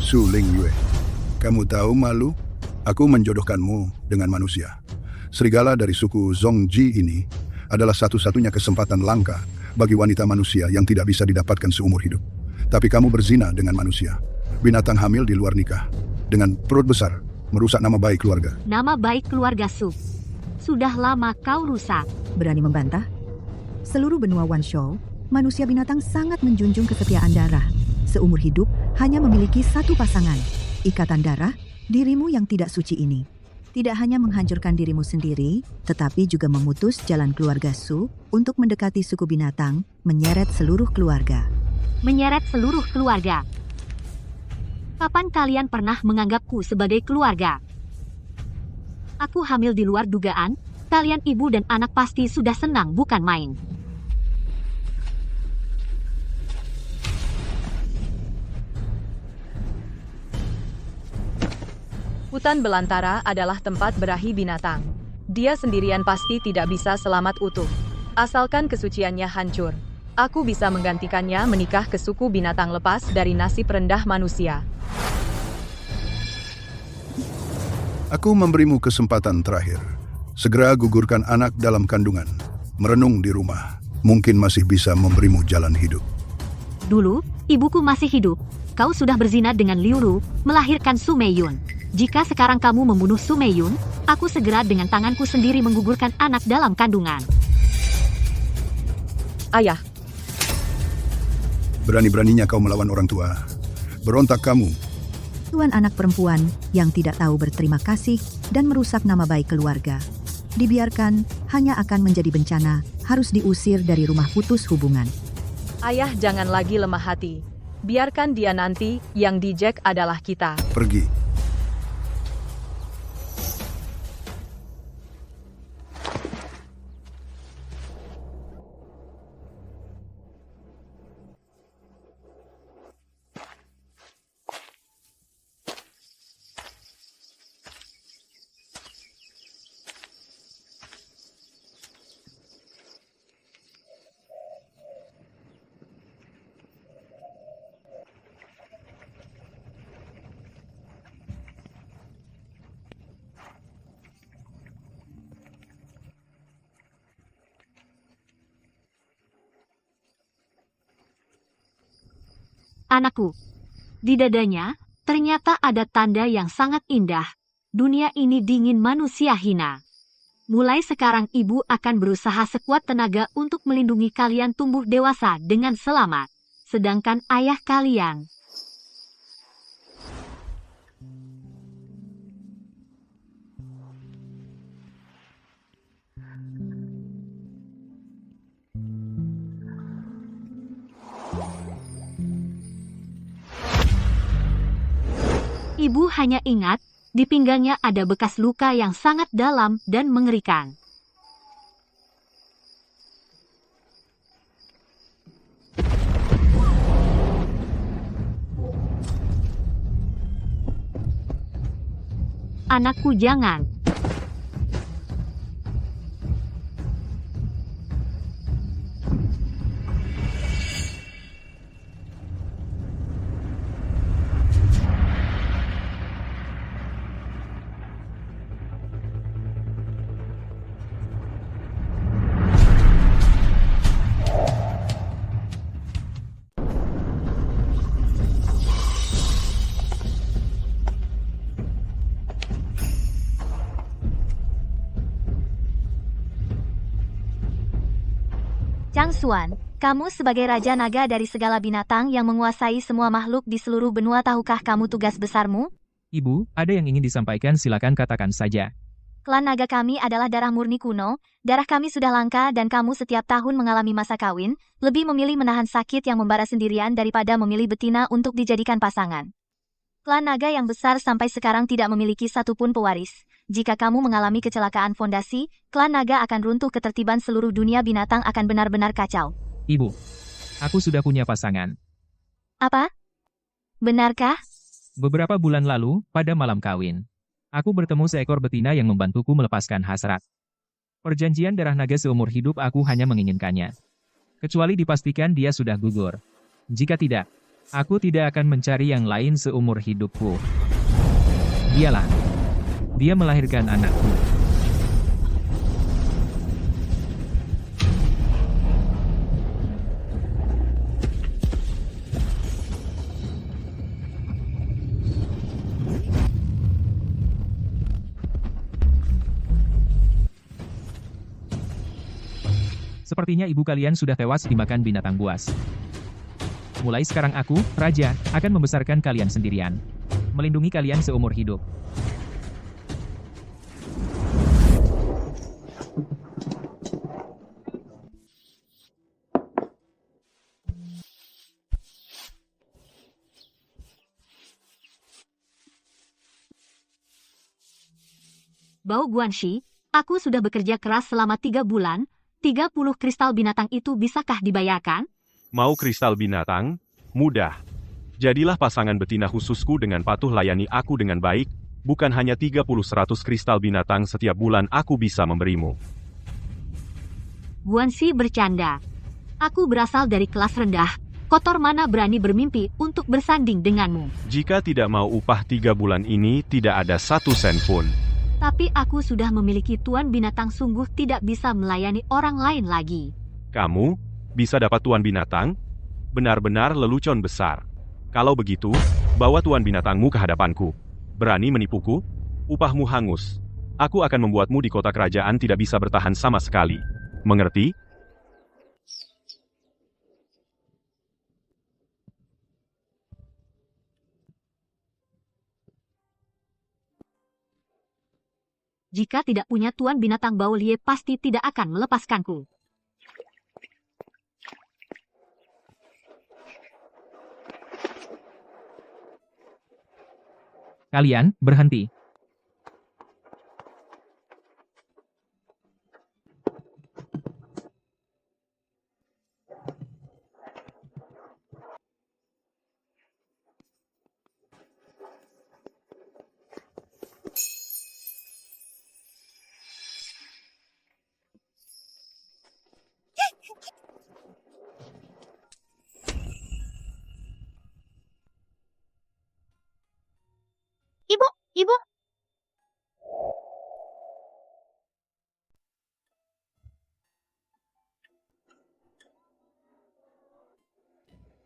Su Lingyue, kamu tahu malu? Aku menjodohkanmu dengan manusia. Serigala dari suku Zongji ini adalah satu-satunya kesempatan langka bagi wanita manusia yang tidak bisa didapatkan seumur hidup. Tapi kamu berzina dengan manusia. Binatang hamil di luar nikah. Dengan perut besar, merusak nama baik keluarga. Nama baik keluarga Su. Sudah lama kau rusak. Berani membantah? Seluruh benua Wanshou, manusia binatang sangat menjunjung kesetiaan darah. Seumur hidup hanya memiliki satu pasangan. Ikatan darah, dirimu yang tidak suci ini. Tidak hanya menghancurkan dirimu sendiri, tetapi juga memutus jalan keluarga Su untuk mendekati suku binatang, menyeret seluruh keluarga. Menyeret seluruh keluarga. Kapan kalian pernah menganggapku sebagai keluarga? Aku hamil di luar dugaan, kalian ibu dan anak pasti sudah senang bukan main. Hutan belantara adalah tempat berahi binatang. Dia sendirian pasti tidak bisa selamat utuh. Asalkan kesuciannya hancur. Aku bisa menggantikannya menikah ke suku binatang lepas dari nasib rendah manusia. Aku memberimu kesempatan terakhir. Segera gugurkan anak dalam kandungan. Merenung di rumah. Mungkin masih bisa memberimu jalan hidup. Dulu, ibuku masih hidup. Kau sudah berzina dengan Liu Lu, melahirkan Su Meiyun. Jika sekarang kamu membunuh Su Meiyun, aku segera dengan tanganku sendiri menggugurkan anak dalam kandungan. Ayah. Berani-beraninya kau melawan orang tua. Berontak kamu. Tuan anak perempuan yang tidak tahu berterima kasih dan merusak nama baik keluarga. Dibiarkan, hanya akan menjadi bencana, harus diusir dari rumah putus hubungan. Ayah jangan lagi lemah hati. Biarkan dia nanti, yang dijek adalah kita. Pergi. Anakku, di dadanya ternyata ada tanda yang sangat indah. Dunia ini dingin manusia hina. Mulai sekarang ibu akan berusaha sekuat tenaga untuk melindungi kalian tumbuh dewasa dengan selamat. Sedangkan ayah kalian... Ibu hanya ingat, di pinggangnya ada bekas luka yang sangat dalam dan mengerikan. Anakku jangan. Chang Xuan, kamu sebagai Raja Naga dari segala binatang yang menguasai semua makhluk di seluruh benua, tahukah kamu tugas besarmu? Ibu, ada yang ingin disampaikan, silakan katakan saja. Klan naga kami adalah darah murni kuno, darah kami sudah langka dan kamu setiap tahun mengalami masa kawin, lebih memilih menahan sakit yang membara sendirian daripada memilih betina untuk dijadikan pasangan. Klan naga yang besar sampai sekarang tidak memiliki satupun pewaris. Jika kamu mengalami kecelakaan fondasi, klan naga akan runtuh, ketertiban seluruh dunia binatang akan benar-benar kacau. Ibu, aku sudah punya pasangan. Apa? Benarkah? Beberapa bulan lalu, pada malam kawin, aku bertemu seekor betina yang membantuku melepaskan hasrat. Perjanjian darah naga seumur hidup aku hanya menginginkannya. Kecuali dipastikan dia sudah gugur. Jika tidak, Aku tidak akan mencari yang lain seumur hidupku. Dialah. Dia melahirkan anakku. Sepertinya ibu kalian sudah tewas dimakan binatang buas. Mulai sekarang aku, Raja, akan membesarkan kalian sendirian. Melindungi kalian seumur hidup. Bao Guanxi, aku sudah bekerja keras selama 3 bulan. 30 kristal binatang itu bisakah dibayarkan? Mau kristal binatang? Mudah. Jadilah pasangan betina khususku dengan patuh layani aku dengan baik, bukan hanya 30-100 kristal binatang setiap bulan aku bisa memberimu. Guanxi bercanda. Aku berasal dari kelas rendah. Kotor mana berani bermimpi untuk bersanding denganmu. Jika tidak mau upah 3 bulan ini, tidak ada 1 sen pun. Tapi aku sudah memiliki tuan binatang sungguh tidak bisa melayani orang lain lagi. Kamu bisa dapat tuan binatang? Benar-benar lelucon besar. Kalau begitu, bawa tuan binatangmu ke hadapanku. Berani menipuku? Upahmu hangus. Aku akan membuatmu di kota kerajaan tidak bisa bertahan sama sekali. Mengerti? Jika tidak punya tuan binatang Baolie pasti tidak akan melepaskanku. Kalian, berhenti. Ibu.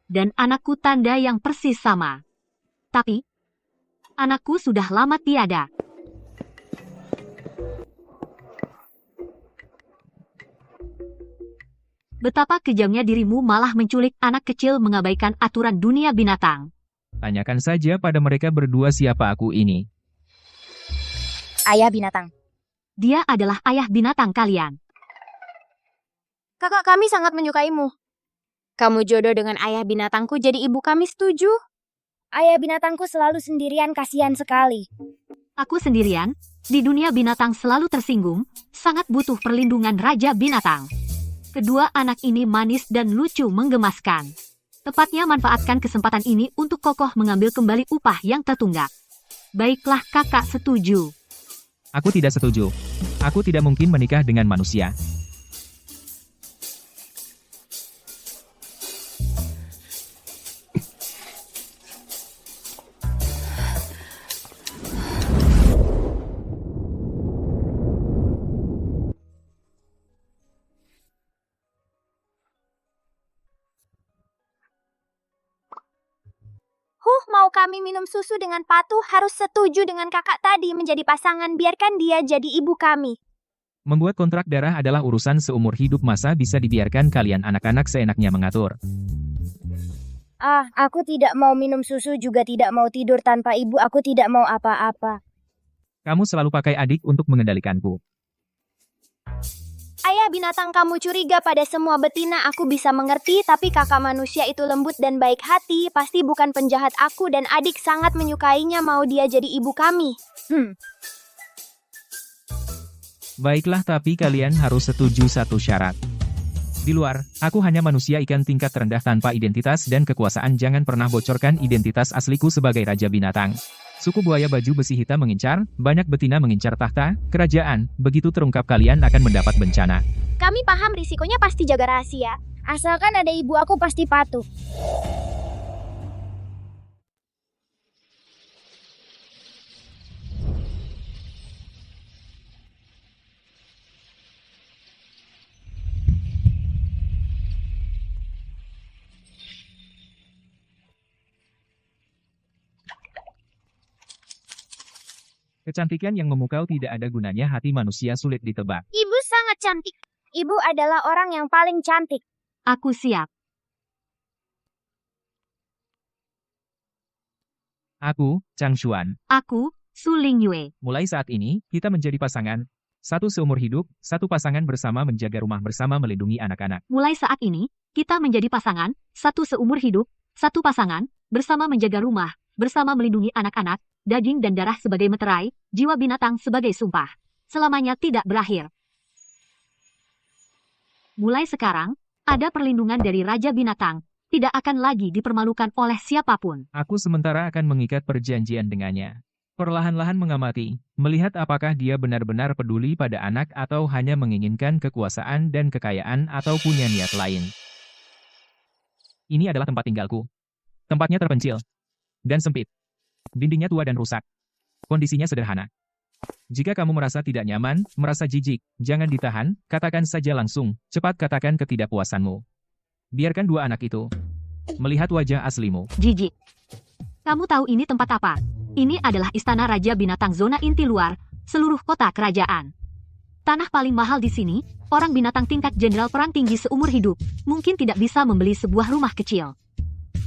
Dan anakku tanda yang persis sama. Tapi, anakku sudah lama tiada. Betapa kejamnya dirimu malah menculik anak kecil mengabaikan aturan dunia binatang. Tanyakan saja pada mereka berdua siapa aku ini. Ayah binatang. Dia adalah ayah binatang kalian. Kakak kami sangat menyukaimu. Kamu jodoh dengan ayah binatangku, jadi ibu kami setuju. Ayah binatangku selalu sendirian, kasihan sekali. Aku sendirian, di dunia binatang selalu tersinggung, sangat butuh perlindungan raja binatang. Kedua anak ini manis dan lucu menggemaskan. Tepatnya manfaatkan kesempatan ini untuk kokoh mengambil kembali upah yang tertunggak. Baiklah kakak setuju. Aku tidak setuju. Aku tidak mungkin menikah dengan manusia. Mau kami minum susu dengan patuh harus setuju dengan kakak tadi menjadi pasangan, biarkan dia jadi ibu kami. Membuat kontrak darah adalah urusan seumur hidup, masa bisa dibiarkan kalian anak-anak seenaknya mengatur. Aku tidak mau minum susu, juga tidak mau tidur tanpa ibu, aku tidak mau apa-apa. Kamu selalu pakai adik untuk mengendalikanku. Ayah binatang, kamu curiga pada semua betina, aku bisa mengerti, tapi kakak manusia itu lembut dan baik hati, pasti bukan penjahat. Aku dan adik sangat menyukainya, mau dia jadi ibu kami. Baiklah, tapi kalian harus setuju satu syarat. Di luar, aku hanya manusia ikan tingkat rendah tanpa identitas dan kekuasaan. Jangan pernah bocorkan identitas asliku sebagai raja binatang. Suku buaya baju besi hitam mengincar, banyak betina mengincar tahta kerajaan. Begitu terungkap kalian akan mendapat bencana. Kami paham risikonya, pasti jaga rahasia. Asalkan ada ibu, aku pasti patuh. Kecantikan yang memukau tidak ada gunanya, hati manusia sulit ditebak. Ibu sangat cantik. Ibu adalah orang yang paling cantik. Aku siap. Aku, Chang Xuan. Aku, Su Ling Yue. Mulai saat ini, kita menjadi pasangan. Satu seumur hidup, satu pasangan bersama menjaga rumah bersama melindungi anak-anak. Mulai saat ini, kita menjadi pasangan, satu seumur hidup, satu pasangan, bersama menjaga rumah, bersama melindungi anak-anak, daging dan darah sebagai meterai, jiwa binatang sebagai sumpah. Selamanya tidak berakhir. Mulai sekarang, ada perlindungan dari Raja Binatang, tidak akan lagi dipermalukan oleh siapapun. Aku sementara akan mengikat perjanjian dengannya. Perlahan-lahan mengamati, melihat apakah dia benar-benar peduli pada anak atau hanya menginginkan kekuasaan dan kekayaan atau punya niat lain. Ini adalah tempat tinggalku. Tempatnya terpencil dan sempit. Dindingnya tua dan rusak. Kondisinya sederhana. Jika kamu merasa tidak nyaman, merasa jijik, jangan ditahan, katakan saja langsung, cepat katakan ketidakpuasanmu. Biarkan dua anak itu melihat wajah aslimu. Jijik. Kamu tahu ini tempat apa? Ini adalah istana Raja Binatang zona inti luar, seluruh kota kerajaan. Tanah paling mahal di sini, orang binatang tingkat jenderal perang tinggi seumur hidup, mungkin tidak bisa membeli sebuah rumah kecil.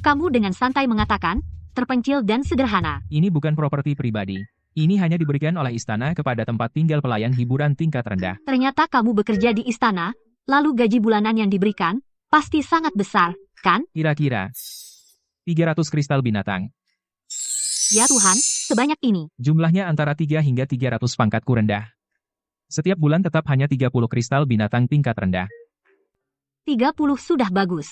Kamu dengan santai mengatakan, terpencil dan sederhana. Ini bukan properti pribadi. Ini hanya diberikan oleh istana kepada tempat tinggal pelayan hiburan tingkat rendah. Ternyata kamu bekerja di istana, lalu gaji bulanan yang diberikan, pasti sangat besar, kan? Kira-kira 300 kristal binatang. Ya Tuhan, sebanyak ini. Jumlahnya antara 3 hingga 300 pangkatku rendah. Setiap bulan tetap hanya 30 kristal binatang tingkat rendah. 30 sudah bagus.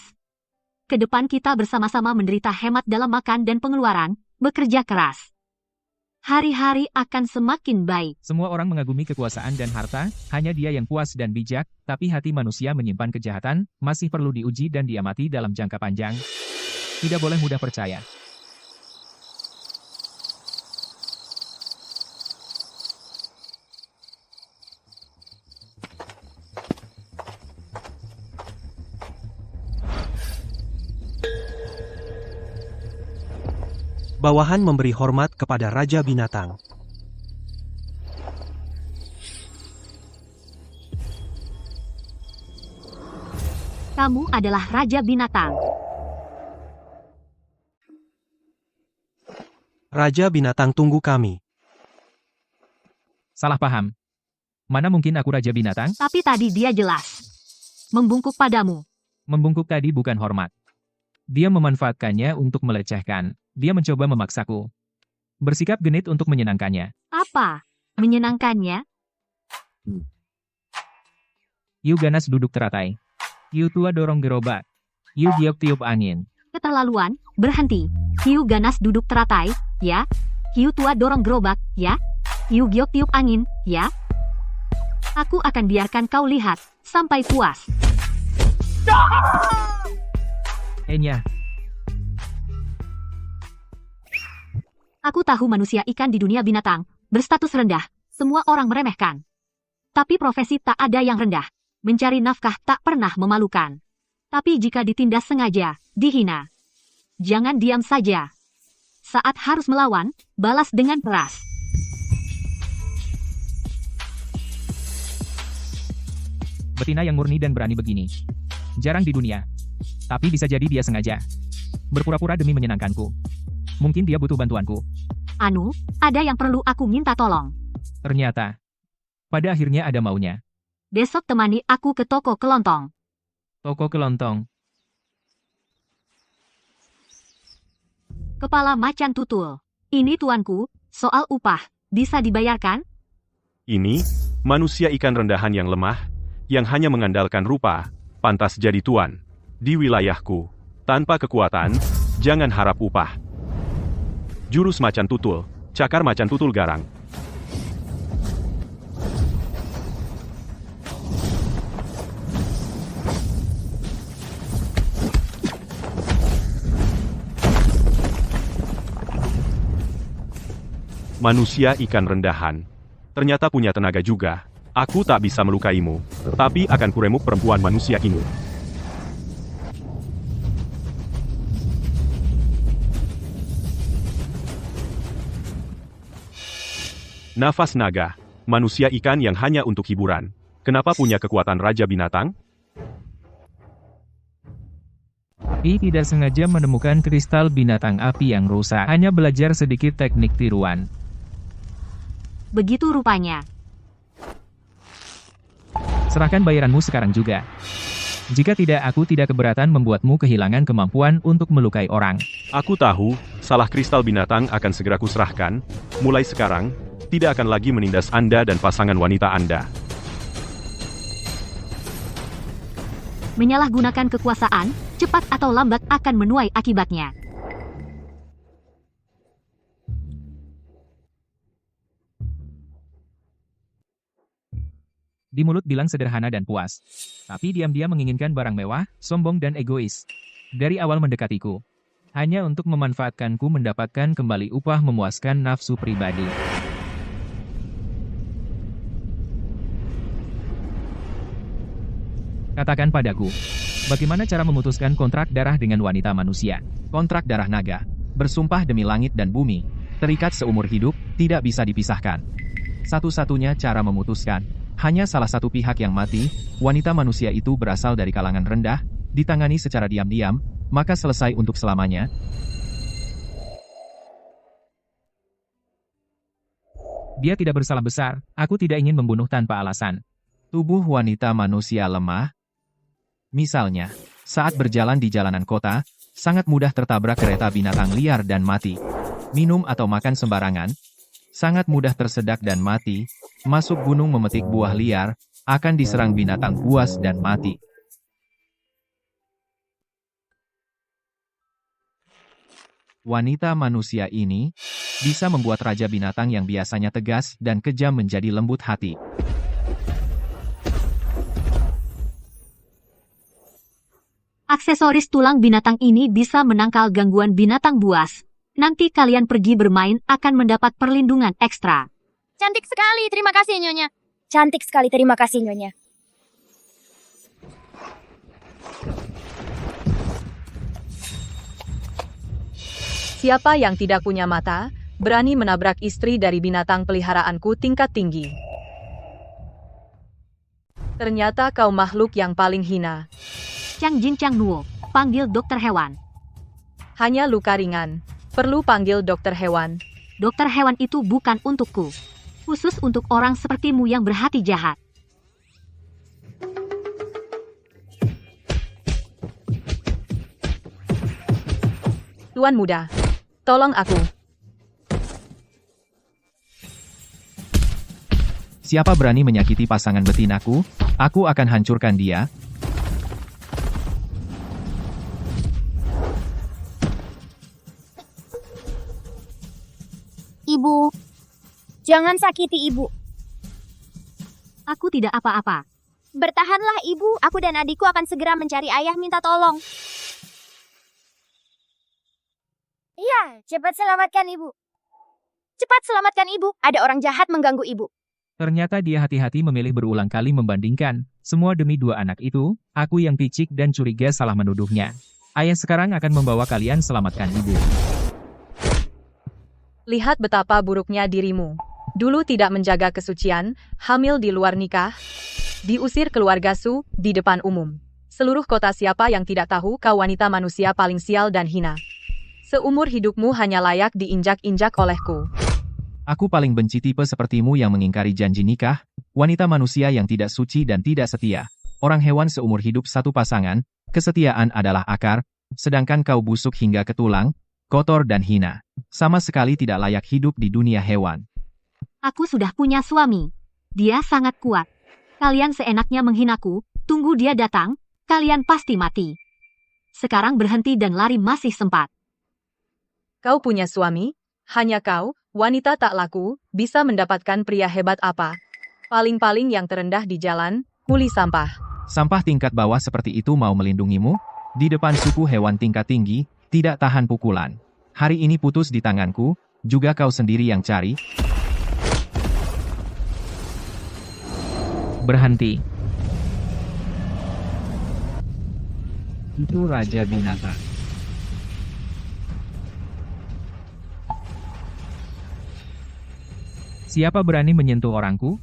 Kedepan kita bersama-sama menderita hemat dalam makan dan pengeluaran, bekerja keras. Hari-hari akan semakin baik. Semua orang mengagumi kekuasaan dan harta, hanya dia yang puas dan bijak, tapi hati manusia menyimpan kejahatan, masih perlu diuji dan diamati dalam jangka panjang. Tidak boleh mudah percaya. Bawahan memberi hormat kepada Raja Binatang. Kamu adalah Raja Binatang. Raja Binatang tunggu kami. Salah paham. Mana mungkin aku Raja Binatang? Tapi tadi dia jelas membungkuk padamu. Membungkuk tadi bukan hormat. Dia memanfaatkannya untuk melecehkan. Dia mencoba memaksaku. Bersikap genit untuk menyenangkannya. Apa? Menyenangkannya? Yu ganas duduk teratai. Yu tua dorong gerobak. Yu giok tiup angin. Keterlaluan, berhenti. Hiu ganas duduk teratai, ya. Hiu tua dorong gerobak, ya. Hiu giok tiup angin, ya. Aku akan biarkan kau lihat, sampai puas. Enya. Aku tahu manusia ikan di dunia binatang, berstatus rendah, semua orang meremehkan. Tapi profesi tak ada yang rendah. Mencari nafkah tak pernah memalukan. Tapi jika ditindas sengaja, dihina. Jangan diam saja. Saat harus melawan, balas dengan keras. Betina yang murni dan berani begini. Jarang di dunia. Tapi bisa jadi dia sengaja. Berpura-pura demi menyenangkanku. Mungkin dia butuh bantuanku. Anu, ada yang perlu aku minta tolong. Ternyata, pada akhirnya ada maunya. Besok temani aku ke toko kelontong. Toko kelontong. Kepala macan tutul. Ini tuanku, soal upah, bisa dibayarkan? Ini, manusia ikan rendahan yang lemah, yang hanya mengandalkan rupa, pantas jadi tuan. Di wilayahku, tanpa kekuatan, jangan harap upah. Jurus macan tutul, cakar macan tutul garang. Manusia ikan rendahan. Ternyata punya tenaga juga. Aku tak bisa melukaimu, tapi akan kuremuk perempuan manusia ini. Nafas naga, manusia ikan yang hanya untuk hiburan. Kenapa punya kekuatan Raja Binatang? I tidak sengaja menemukan kristal binatang api yang rusak, hanya belajar sedikit teknik tiruan. Begitu rupanya. Serahkan bayaranmu sekarang juga. Jika tidak, aku tidak keberatan membuatmu kehilangan kemampuan untuk melukai orang. Aku tahu, salah kristal binatang akan segera kuserahkan. Mulai sekarang, tidak akan lagi menindas Anda dan pasangan wanita Anda. Menyalahgunakan kekuasaan, cepat atau lambat akan menuai akibatnya. Di mulut bilang sederhana dan puas. Tapi diam-diam menginginkan barang mewah, sombong dan egois. Dari awal mendekatiku. Hanya untuk memanfaatkanku mendapatkan kembali upah memuaskan nafsu pribadi. Katakan padaku, bagaimana cara memutuskan kontrak darah dengan wanita manusia? Kontrak darah naga, bersumpah demi langit dan bumi, terikat seumur hidup, tidak bisa dipisahkan. Satu-satunya cara memutuskan, hanya salah satu pihak yang mati, wanita manusia itu berasal dari kalangan rendah, ditangani secara diam-diam, maka selesai untuk selamanya. Dia tidak bersalah besar, aku tidak ingin membunuh tanpa alasan. Tubuh wanita manusia lemah. Misalnya, saat berjalan di jalanan kota, sangat mudah tertabrak kereta binatang liar dan mati. Minum atau makan sembarangan, sangat mudah tersedak dan mati. Masuk gunung memetik buah liar, akan diserang binatang buas dan mati. Wanita manusia ini bisa membuat raja binatang yang biasanya tegas dan kejam menjadi lembut hati. Aksesoris tulang binatang ini bisa menangkal gangguan binatang buas. Nanti kalian pergi bermain akan mendapat perlindungan ekstra. Cantik sekali, terima kasih Nyonya. Cantik sekali, terima kasih Nyonya. Siapa yang tidak punya mata, berani menabrak istri dari binatang peliharaanku tingkat tinggi. Ternyata kau makhluk yang paling hina. Chang Jin Chang Nuo, panggil dokter hewan. Hanya luka ringan. Perlu panggil dokter hewan. Dokter hewan itu bukan untukku. Khusus untuk orang sepertimu yang berhati jahat. Tuan muda, tolong aku. Siapa berani menyakiti pasangan betinaku, aku akan hancurkan dia. Ibu, jangan sakiti ibu. Aku tidak apa-apa. Bertahanlah ibu, aku dan adikku akan segera mencari ayah minta tolong. Iya, cepat selamatkan ibu. Cepat selamatkan ibu, ada orang jahat mengganggu ibu. Ternyata dia hati-hati memilih berulang kali membandingkan, semua demi dua anak itu, aku yang picik dan curiga salah menuduhnya. Ayah sekarang akan membawa kalian selamatkan ibu. Lihat betapa buruknya dirimu. Dulu tidak menjaga kesucian, hamil di luar nikah, diusir keluarga Su, di depan umum. Seluruh kota siapa yang tidak tahu kau wanita manusia paling sial dan hina. Seumur hidupmu hanya layak diinjak-injak olehku. Aku paling benci tipe sepertimu yang mengingkari janji nikah, wanita manusia yang tidak suci dan tidak setia. Orang hewan seumur hidup satu pasangan, kesetiaan adalah akar, sedangkan kau busuk hingga ke tulang, kotor dan hina. Sama sekali tidak layak hidup di dunia hewan. Aku sudah punya suami. Dia sangat kuat. Kalian seenaknya menghinaku, tunggu dia datang, kalian pasti mati. Sekarang berhenti dan lari masih sempat. Kau punya suami? Hanya kau, wanita tak laku, bisa mendapatkan pria hebat apa? Paling-paling yang terendah di jalan, kuli sampah. Sampah tingkat bawah seperti itu mau melindungimu? Di depan suku hewan tingkat tinggi, tidak tahan pukulan. Hari ini putus di tanganku, juga kau sendiri yang cari. Berhenti. Itu Raja Binatang. Siapa berani menyentuh orangku?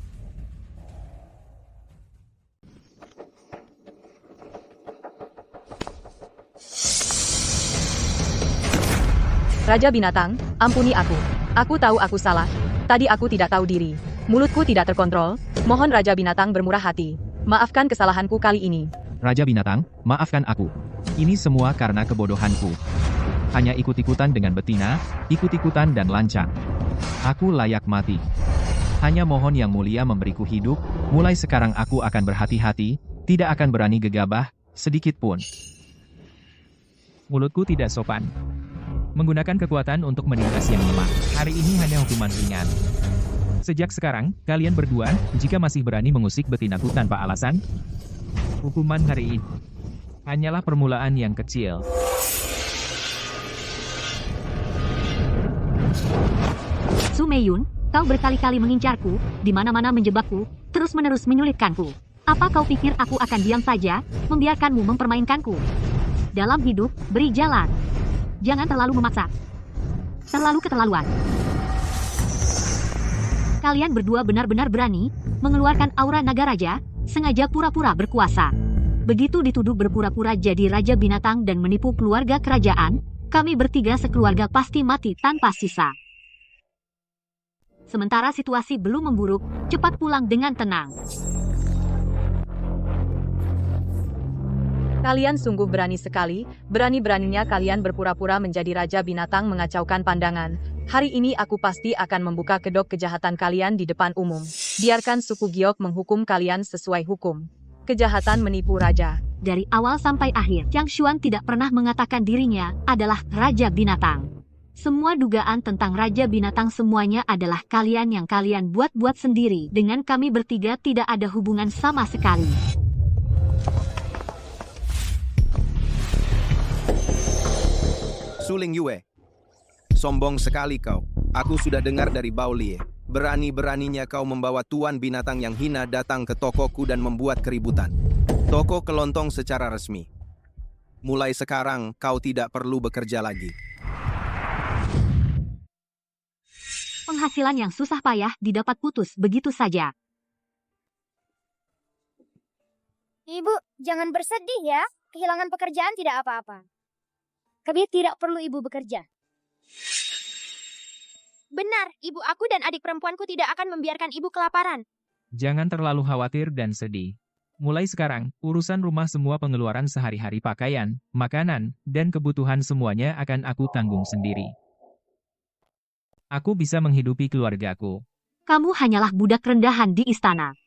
Raja Binatang, ampuni aku. Aku tahu aku salah. Tadi aku tidak tahu diri. Mulutku tidak terkontrol. Mohon Raja Binatang bermurah hati. Maafkan kesalahanku kali ini. Raja Binatang, maafkan aku. Ini semua karena kebodohanku. Hanya ikut-ikutan dengan betina, ikut-ikutan dan lancang. Aku layak mati. Hanya mohon Yang Mulia memberiku hidup, mulai sekarang aku akan berhati-hati, tidak akan berani gegabah, sedikit pun. Mulutku tidak sopan. Menggunakan kekuatan untuk menindas yang lemah. Hari ini hanya hukuman ringan. Sejak sekarang, kalian berdua, jika masih berani mengusik betinaku tanpa alasan, hukuman hari ini hanyalah permulaan yang kecil. Su Meiyun, kau berkali-kali mengincarku, di mana-mana menjebakku, terus-menerus menyulitkanku. Apa kau pikir aku akan diam saja, membiarkanmu mempermainkanku? Dalam hidup, beri jalan. Jangan terlalu memaksa. Terlalu keterlaluan. Kalian berdua benar-benar berani mengeluarkan aura naga raja, sengaja pura-pura berkuasa. Begitu dituduh berpura-pura jadi Raja Binatang dan menipu keluarga kerajaan, kami bertiga sekeluarga pasti mati tanpa sisa. Sementara situasi belum memburuk, cepat pulang dengan tenang. Kalian sungguh berani sekali, berani-beraninya kalian berpura-pura menjadi Raja Binatang mengacaukan pandangan. Hari ini aku pasti akan membuka kedok kejahatan kalian di depan umum. Biarkan suku Giok menghukum kalian sesuai hukum. Kejahatan menipu raja. Dari awal sampai akhir, Yang Xuan tidak pernah mengatakan dirinya adalah Raja Binatang. Semua dugaan tentang Raja Binatang semuanya adalah kalian yang kalian buat-buat sendiri. Dengan kami bertiga tidak ada hubungan sama sekali. Suling Yue. Sombong sekali kau. Aku sudah dengar dari Baolie. Berani-beraninya kau membawa tuan binatang yang hina datang ke tokoku dan membuat keributan. Toko kelontong secara resmi. Mulai sekarang kau tidak perlu bekerja lagi. Penghasilan yang susah payah didapat putus begitu saja. Ibu, jangan bersedih ya. Kehilangan pekerjaan tidak apa-apa. Kami tidak perlu ibu bekerja. Benar, ibu aku dan adik perempuanku tidak akan membiarkan ibu kelaparan. Jangan terlalu khawatir dan sedih. Mulai sekarang, urusan rumah semua pengeluaran sehari-hari pakaian, makanan, dan kebutuhan semuanya akan aku tanggung sendiri. Aku bisa menghidupi keluargaku. Kamu hanyalah budak rendahan di istana.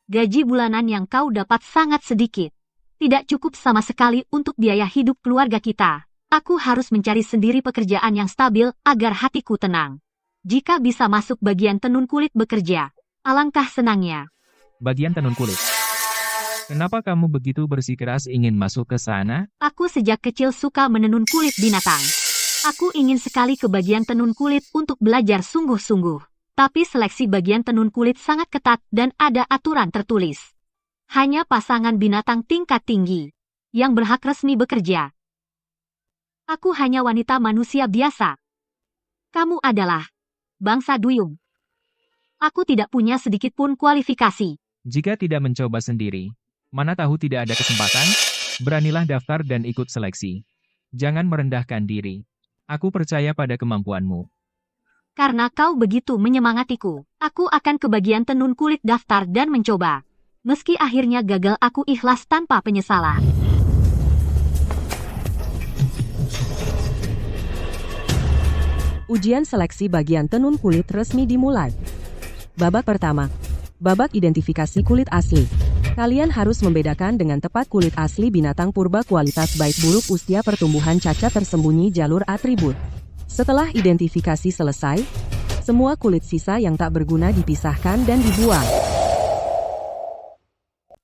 Gaji bulanan yang kau dapat sangat sedikit. Tidak cukup sama sekali untuk biaya hidup keluarga kita. Aku harus mencari sendiri pekerjaan yang stabil agar hatiku tenang. Jika bisa masuk bagian tenun kulit bekerja, alangkah senangnya. Bagian tenun kulit. Kenapa kamu begitu bersikeras ingin masuk ke sana? Aku sejak kecil suka menenun kulit binatang. Aku ingin sekali ke bagian tenun kulit untuk belajar sungguh-sungguh. Tapi seleksi bagian tenun kulit sangat ketat dan ada aturan tertulis. Hanya pasangan binatang tingkat tinggi yang berhak resmi bekerja. Aku hanya wanita manusia biasa. Kamu adalah bangsa duyung. Aku tidak punya sedikit pun kualifikasi. Jika tidak mencoba sendiri, mana tahu tidak ada kesempatan? Beranilah daftar dan ikut seleksi. Jangan merendahkan diri. Aku percaya pada kemampuanmu. Karena kau begitu menyemangatiku, aku akan ke bagian tenun kulit daftar dan mencoba. Meski akhirnya gagal, aku ikhlas tanpa penyesalan. Ujian seleksi bagian tenun kulit resmi dimulai. Babak pertama. Babak identifikasi kulit asli. Kalian harus membedakan dengan tepat kulit asli binatang purba kualitas baik buruk usia pertumbuhan cacat tersembunyi jalur atribut. Setelah identifikasi selesai, semua kulit sisa yang tak berguna dipisahkan dan dibuang.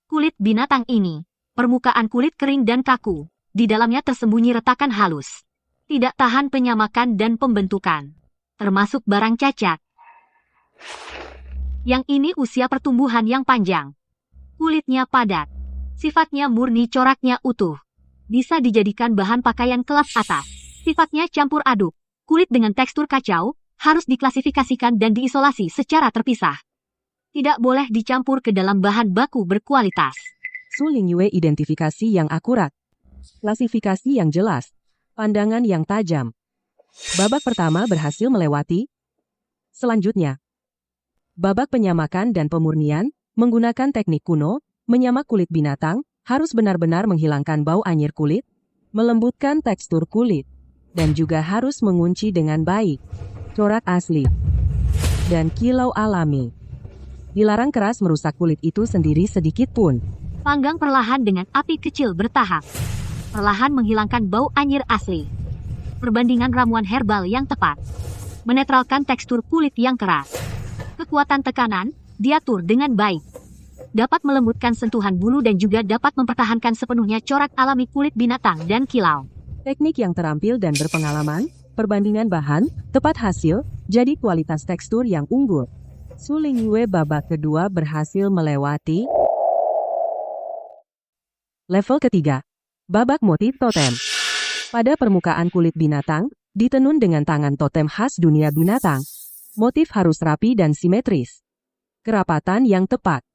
Kulit binatang ini, permukaan kulit kering dan kaku, di dalamnya tersembunyi retakan halus. Tidak tahan penyamakan dan pembentukan, termasuk barang cacat. Yang ini usia pertumbuhan yang panjang. Kulitnya padat, sifatnya murni, coraknya utuh. Bisa dijadikan bahan pakaian kelas atas. Sifatnya campur aduk, kulit dengan tekstur kacau, harus diklasifikasikan dan diisolasi secara terpisah. Tidak boleh dicampur ke dalam bahan baku berkualitas. Su Lingyue identifikasi yang akurat. Klasifikasi yang jelas. Pandangan yang tajam. Babak pertama berhasil melewati. Selanjutnya, babak penyamakan dan pemurnian, menggunakan teknik kuno, menyamak kulit binatang, harus benar-benar menghilangkan bau anyir kulit, melembutkan tekstur kulit, dan juga harus mengunci dengan baik corak asli dan kilau alami. Dilarang keras merusak kulit itu sendiri sedikit pun. Panggang perlahan dengan api kecil bertahap. Perlahan menghilangkan bau anyir asli. Perbandingan ramuan herbal yang tepat. Menetralkan tekstur kulit yang keras. Kekuatan tekanan diatur dengan baik. Dapat melembutkan sentuhan bulu dan juga dapat mempertahankan sepenuhnya corak alami kulit binatang dan kilau. Teknik yang terampil dan berpengalaman, perbandingan bahan, tepat hasil, jadi kualitas tekstur yang unggul. Su Lingyue babak kedua berhasil melewati level ketiga. Babak motif totem. Pada permukaan kulit binatang, ditenun dengan tangan totem khas dunia binatang. Motif harus rapi dan simetris. Kerapatan yang tepat.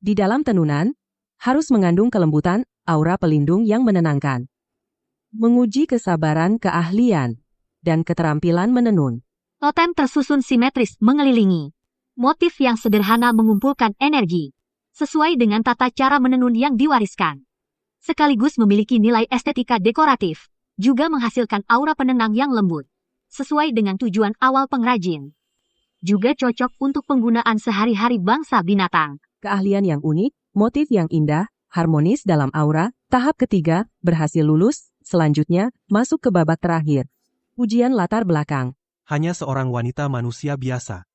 Di dalam tenunan, harus mengandung kelembutan, aura pelindung yang menenangkan. Menguji kesabaran, keahlian, dan keterampilan menenun. Totem tersusun simetris mengelilingi. Motif yang sederhana mengumpulkan energi. Sesuai dengan tata cara menenun yang diwariskan. Sekaligus memiliki nilai estetika dekoratif. Juga menghasilkan aura penenang yang lembut. Sesuai dengan tujuan awal pengrajin. Juga cocok untuk penggunaan sehari-hari bangsa binatang. Keahlian yang unik, motif yang indah, harmonis dalam aura. Tahap ketiga, berhasil lulus. Selanjutnya, masuk ke babak terakhir. Ujian latar belakang. Hanya seorang wanita manusia biasa.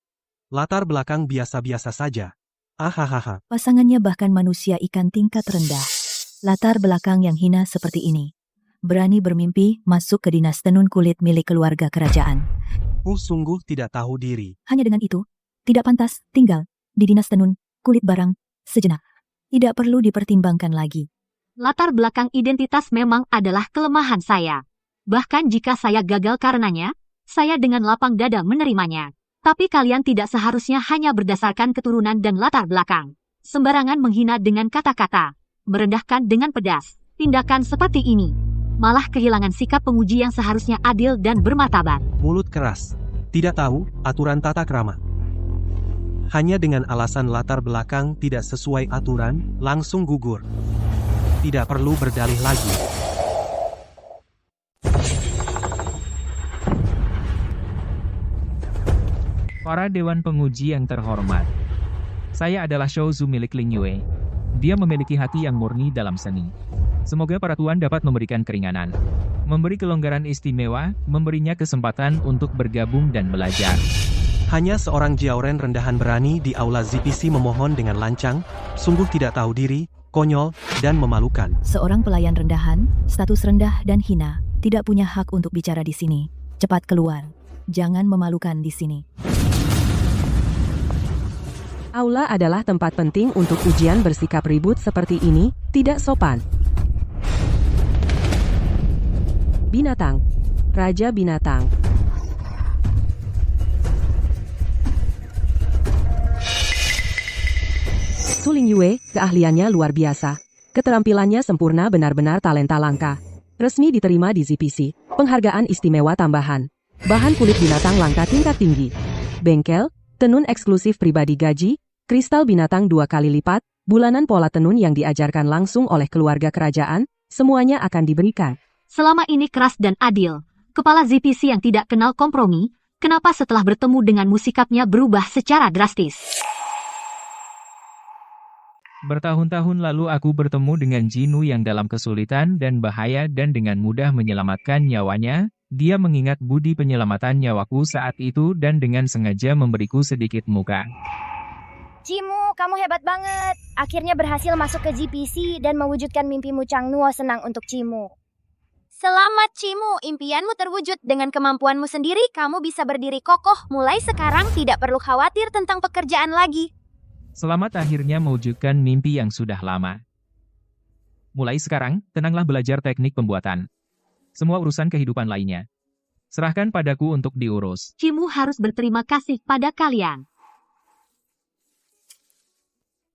Latar belakang biasa-biasa saja. Ahahaha. Pasangannya bahkan manusia ikan tingkat rendah. Latar belakang yang hina seperti ini. Berani bermimpi masuk ke dinas tenun kulit milik keluarga kerajaan. Sungguh tidak tahu diri. Hanya dengan itu, tidak pantas tinggal di dinas tenun kulit barang sejenak. Tidak perlu dipertimbangkan lagi. Latar belakang identitas memang adalah kelemahan saya. Bahkan jika saya gagal karenanya, saya dengan lapang dada menerimanya. Tapi kalian tidak seharusnya hanya berdasarkan keturunan dan latar belakang. Sembarangan menghina dengan kata-kata. Merendahkan dengan pedas. Tindakan seperti ini malah kehilangan sikap penguji yang seharusnya adil dan bermartabat. Mulut keras. Tidak tahu aturan tata krama. Hanya dengan alasan latar belakang tidak sesuai aturan, langsung gugur. Tidak perlu berdalih lagi. Para dewan penguji yang terhormat. Saya adalah Shou Zhu milik Lingyue. Dia memiliki hati yang murni dalam seni. Semoga para tuan dapat memberikan keringanan. Memberi kelonggaran istimewa, memberinya kesempatan untuk bergabung dan belajar. Hanya seorang Jiaoren rendahan berani di aula ZPC memohon dengan lancang, sungguh tidak tahu diri, konyol, dan memalukan. Seorang pelayan rendahan, status rendah dan hina, tidak punya hak untuk bicara di sini. Cepat keluar. Jangan memalukan di sini. Aula adalah tempat penting untuk ujian bersikap ribut seperti ini, tidak sopan. Binatang. Raja binatang. Su Lingyue, keahliannya luar biasa. Keterampilannya sempurna, benar-benar talenta langka. Resmi diterima di ZPC, penghargaan istimewa tambahan. Bahan kulit binatang langka tingkat tinggi. Bengkel, tenun eksklusif pribadi gaji, kristal binatang 2 kali lipat, bulanan pola tenun yang diajarkan langsung oleh keluarga kerajaan, semuanya akan diberikan. Selama ini keras dan adil. Kepala ZPC yang tidak kenal kompromi, kenapa setelah bertemu denganmu sikapnya berubah secara drastis? Bertahun-tahun lalu aku bertemu dengan Jinu yang dalam kesulitan dan bahaya dan dengan mudah menyelamatkan nyawanya. Dia mengingat budi penyelamatan nyawaku saat itu dan dengan sengaja memberiku sedikit muka. Cimu, kamu hebat banget. Akhirnya berhasil masuk ke GPC dan mewujudkan mimpimu. Chang Nuo senang untuk Cimu. Selamat Cimu, impianmu terwujud. Dengan kemampuanmu sendiri, kamu bisa berdiri kokoh. Mulai sekarang tidak perlu khawatir tentang pekerjaan lagi. Selamat akhirnya mewujudkan mimpi yang sudah lama. Mulai sekarang, tenanglah belajar teknik pembuatan. Semua urusan kehidupan lainnya. Serahkan padaku untuk diurus. Cimu harus berterima kasih pada kalian.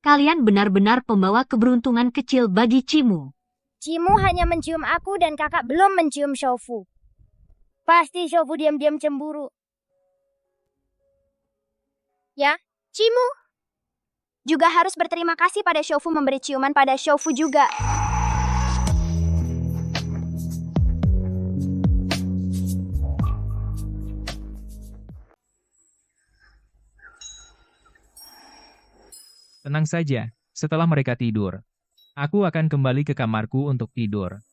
Kalian benar-benar pembawa keberuntungan kecil bagi Cimu. Cimu hanya mencium aku dan kakak belum mencium Shofu. Pasti Shofu diam-diam cemburu. Ya, Cimu juga harus berterima kasih pada Shofu memberi ciuman pada Shofu juga. Tenang saja, setelah mereka tidur, aku akan kembali ke kamarku untuk tidur.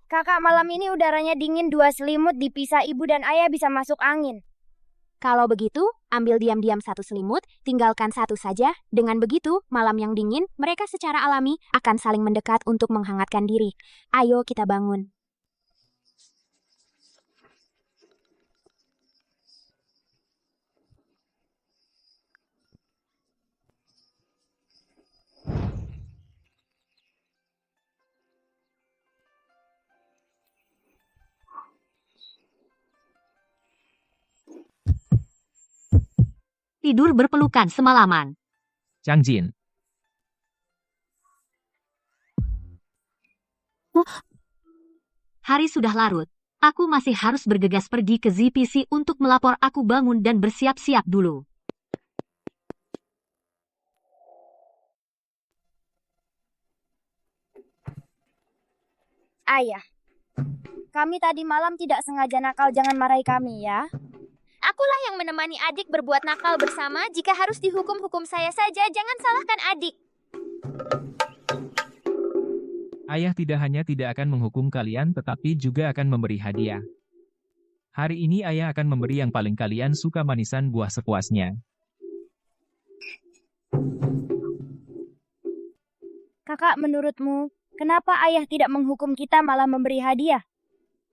Kakak, malam ini udaranya dingin, 2 selimut dipisah ibu dan ayah bisa masuk angin. Kalau begitu, ambil diam-diam 1 selimut, tinggalkan 1 saja. Dengan begitu, malam yang dingin, mereka secara alami akan saling mendekat untuk menghangatkan diri. Ayo kita bangun. Tidur berpelukan semalaman. Chang Jin, Hari sudah larut. Aku masih harus bergegas pergi ke ZPC untuk melapor. Aku bangun dan bersiap-siap dulu. Ayah, kami tadi malam tidak sengaja nakal, jangan marahi kami ya. Akulah yang menemani adik berbuat nakal bersama. Jika harus dihukum saya saja, jangan salahkan adik. ayah tidak hanya tidak akan menghukum kalian tetapi juga akan memberi hadiah. Hari ini ayah akan memberi yang paling kalian suka, manisan buah sepuasnya. Kakak, menurutmu, kenapa ayah tidak menghukum kita malah memberi hadiah?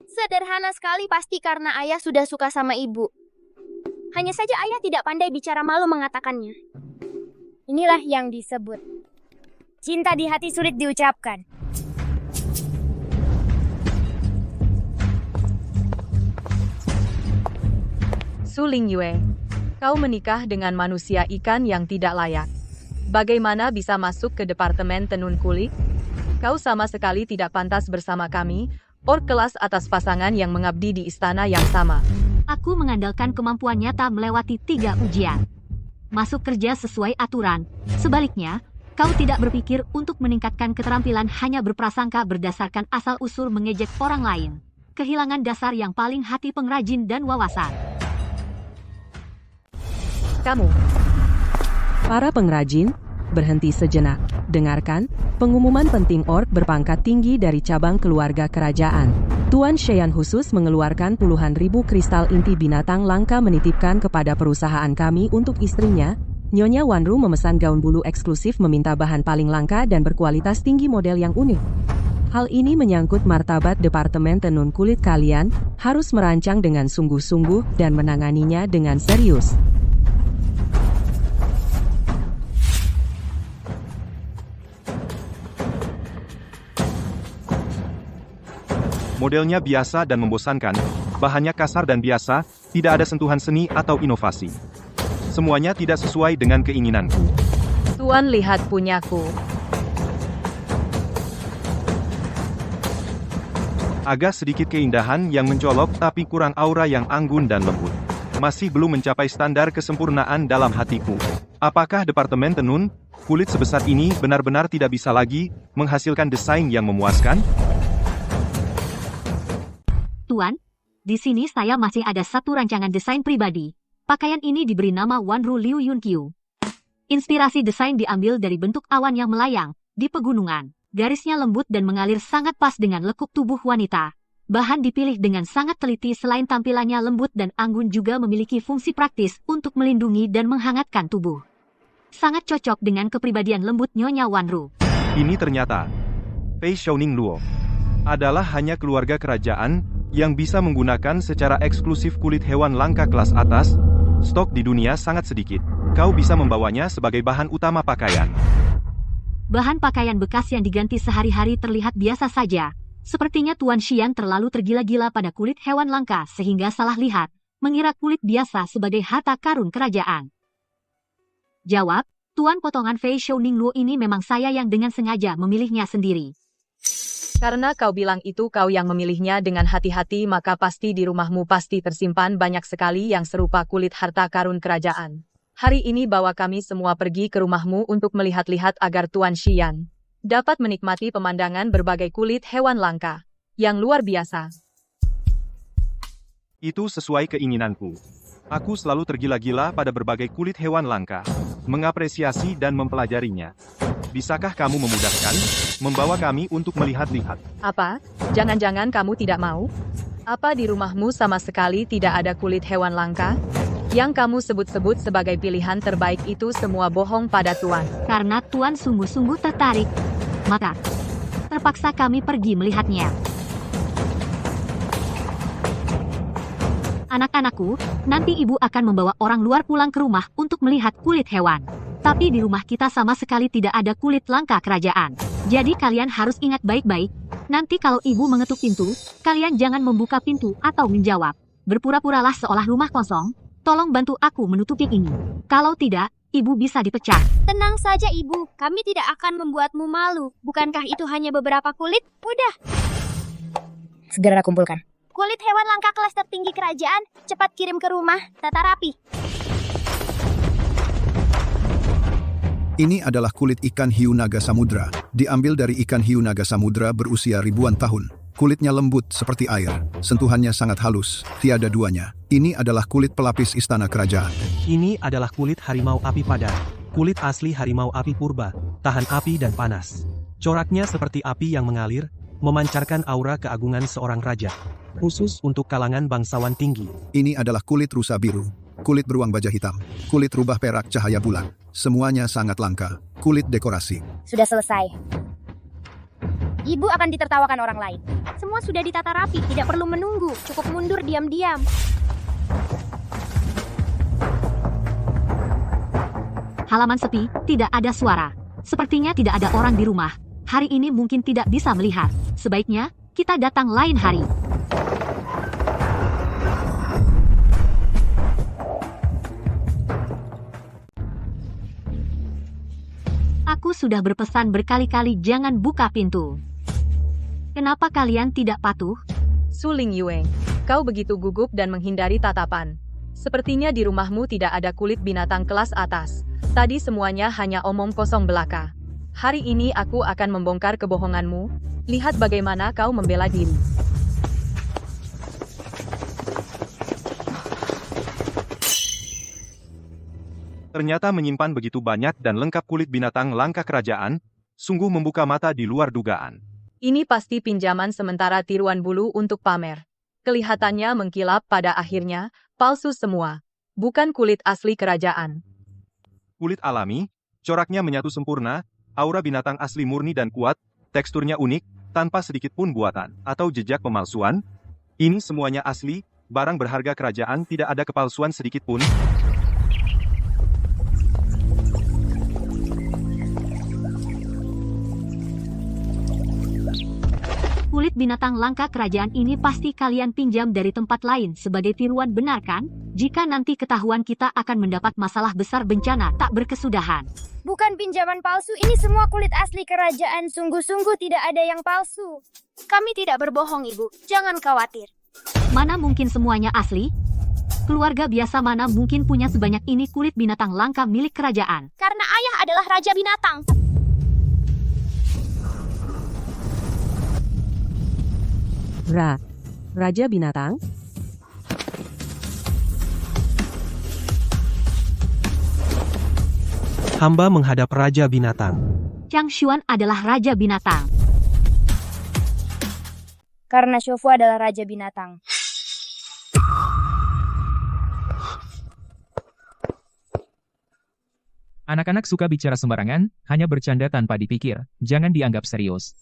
Sederhana sekali, pasti karena ayah sudah suka sama ibu. Hanya saja ayah tidak pandai bicara, malu mengatakannya. Inilah yang disebut cinta di hati sulit diucapkan. Su Lingyue, kau menikah dengan manusia ikan yang tidak layak. Bagaimana bisa masuk ke departemen tenun kulit? Kau sama sekali tidak pantas bersama kami, ork kelas atas pasangan yang mengabdi di istana yang sama. Aku mengandalkan kemampuan nyata melewati 3 ujian. Masuk kerja sesuai aturan. Sebaliknya, kau tidak berpikir untuk meningkatkan keterampilan, hanya berprasangka berdasarkan asal-usul mengejek orang lain. Kehilangan dasar yang paling hati pengrajin dan wawasan. Kamu, Para pengrajin, berhenti sejenak. Dengarkan, pengumuman penting ork berpangkat tinggi dari cabang keluarga kerajaan. Tuan Sheyan khusus mengeluarkan puluhan ribu kristal inti binatang langka menitipkan kepada perusahaan kami untuk istrinya. Nyonya Wanru memesan gaun bulu eksklusif, meminta bahan paling langka dan berkualitas tinggi, model yang unik. Hal ini menyangkut martabat departemen tenun kulit. Kalian harus merancang dengan sungguh-sungguh dan menanganinya dengan serius. Modelnya biasa dan membosankan, bahannya kasar dan biasa, tidak ada sentuhan seni atau inovasi. Semuanya tidak sesuai dengan keinginanku. Tuan lihat punyaku. Agak sedikit keindahan yang mencolok tapi kurang aura yang anggun dan lembut. Masih belum mencapai standar kesempurnaan dalam hatiku. Apakah departemen tenun kulit sebesar ini benar-benar tidak bisa lagi menghasilkan desain yang memuaskan? Tuan, di sini saya masih ada satu rancangan desain pribadi. Pakaian ini diberi nama Wanru Liu Yunkyu. Inspirasi desain diambil dari bentuk awan yang melayang di pegunungan. Garisnya lembut dan mengalir, sangat pas dengan lekuk tubuh wanita. Bahan dipilih dengan sangat teliti, selain tampilannya lembut dan anggun juga memiliki fungsi praktis untuk melindungi dan menghangatkan tubuh. Sangat cocok dengan kepribadian lembut Nyonya Wanru. Ini ternyata Pei Xiaoning Luo adalah hanya keluarga kerajaan yang bisa menggunakan secara eksklusif kulit hewan langka kelas atas. Stok di dunia sangat sedikit. Kau bisa membawanya sebagai bahan utama pakaian. Bahan pakaian bekas yang diganti sehari-hari terlihat biasa saja. Sepertinya Tuan Xian terlalu tergila-gila pada kulit hewan langka sehingga salah lihat, mengira kulit biasa sebagai harta karun kerajaan. Jawab, Tuan potongan Fei Shou Ningluo ini memang saya yang dengan sengaja memilihnya sendiri. Karena kau bilang itu kau yang memilihnya dengan hati-hati, maka pasti di rumahmu pasti tersimpan banyak sekali yang serupa kulit harta karun kerajaan. Hari ini bawa kami semua pergi ke rumahmu untuk melihat-lihat agar Tuan Xian dapat menikmati pemandangan berbagai kulit hewan langka yang luar biasa. Itu sesuai keinginanku. Aku selalu tergila-gila pada berbagai kulit hewan langka, mengapresiasi dan mempelajarinya. Bisakah kamu memudahkan, membawa kami untuk melihat-lihat? Apa? Jangan-jangan kamu tidak mau? Apa di rumahmu sama sekali tidak ada kulit hewan langka? Yang kamu sebut-sebut sebagai pilihan terbaik itu semua bohong pada Tuan. Karena Tuan sungguh-sungguh tertarik, maka terpaksa kami pergi melihatnya. Anak-anakku, nanti ibu akan membawa orang luar pulang ke rumah untuk melihat kulit hewan. Tapi di rumah kita sama sekali tidak ada kulit langka kerajaan. Jadi kalian harus ingat baik-baik, nanti kalau ibu mengetuk pintu, kalian jangan membuka pintu atau menjawab. Berpura-puralah seolah rumah kosong. Tolong bantu aku menutupi ini. Kalau tidak, ibu bisa dipecat. Tenang saja ibu, kami tidak akan membuatmu malu. Bukankah itu hanya beberapa kulit? Udah. Segera kumpulkan. Kulit hewan langka kelas tertinggi kerajaan, cepat kirim ke rumah, tata rapi. Ini adalah kulit ikan hiu naga samudra. Diambil dari ikan hiu naga samudra berusia ribuan tahun. Kulitnya lembut seperti air, sentuhannya sangat halus, tiada duanya. Ini adalah kulit pelapis istana kerajaan. Ini adalah kulit harimau api padat. Kulit asli harimau api purba, tahan api dan panas. Coraknya seperti api yang mengalir, memancarkan aura keagungan seorang raja. Khusus untuk kalangan bangsawan tinggi. Ini adalah kulit rusa biru, kulit beruang baja hitam, kulit rubah perak cahaya bulan. Semuanya sangat langka, kulit dekorasi. Sudah selesai. Ibu akan ditertawakan orang lain. Semua sudah ditata rapi, tidak perlu menunggu. Cukup mundur diam-diam. Halaman sepi, tidak ada suara. Sepertinya tidak ada orang di rumah. Hari ini mungkin tidak bisa melihat. Sebaiknya, kita datang lain hari. Aku sudah berpesan berkali-kali jangan buka pintu. Kenapa kalian tidak patuh? Su Lingyueng, kau begitu gugup dan menghindari tatapan. Sepertinya di rumahmu tidak ada kulit binatang kelas atas. Tadi semuanya hanya omong kosong belaka. Hari ini aku akan membongkar kebohonganmu. Lihat bagaimana kau membela diri. Ternyata menyimpan begitu banyak dan lengkap kulit binatang langka kerajaan, sungguh membuka mata di luar dugaan. Ini pasti pinjaman sementara tiruan bulu untuk pamer. Kelihatannya mengkilap pada akhirnya, palsu semua. Bukan kulit asli kerajaan. Kulit alami, coraknya menyatu sempurna, aura binatang asli murni dan kuat, teksturnya unik, tanpa sedikit pun buatan atau jejak pemalsuan. Ini semuanya asli, barang berharga kerajaan, tidak ada kepalsuan sedikit pun. Kulit binatang langka kerajaan ini pasti kalian pinjam dari tempat lain sebagai tiruan, benar kan? Jika nanti ketahuan, kita akan mendapat masalah besar, bencana tak berkesudahan. Bukan pinjaman palsu, ini semua kulit asli kerajaan. Sungguh-sungguh tidak ada yang palsu. Kami tidak berbohong, Ibu. Jangan khawatir. Mana mungkin semuanya asli? Keluarga biasa mana mungkin punya sebanyak ini kulit binatang langka milik kerajaan? Karena ayah adalah raja binatang. Raja binatang? Hamba menghadap Raja Binatang. Chang Xuan adalah raja binatang. Karena Shofu adalah raja binatang. Anak-anak suka bicara sembarangan, hanya bercanda tanpa dipikir, jangan dianggap serius.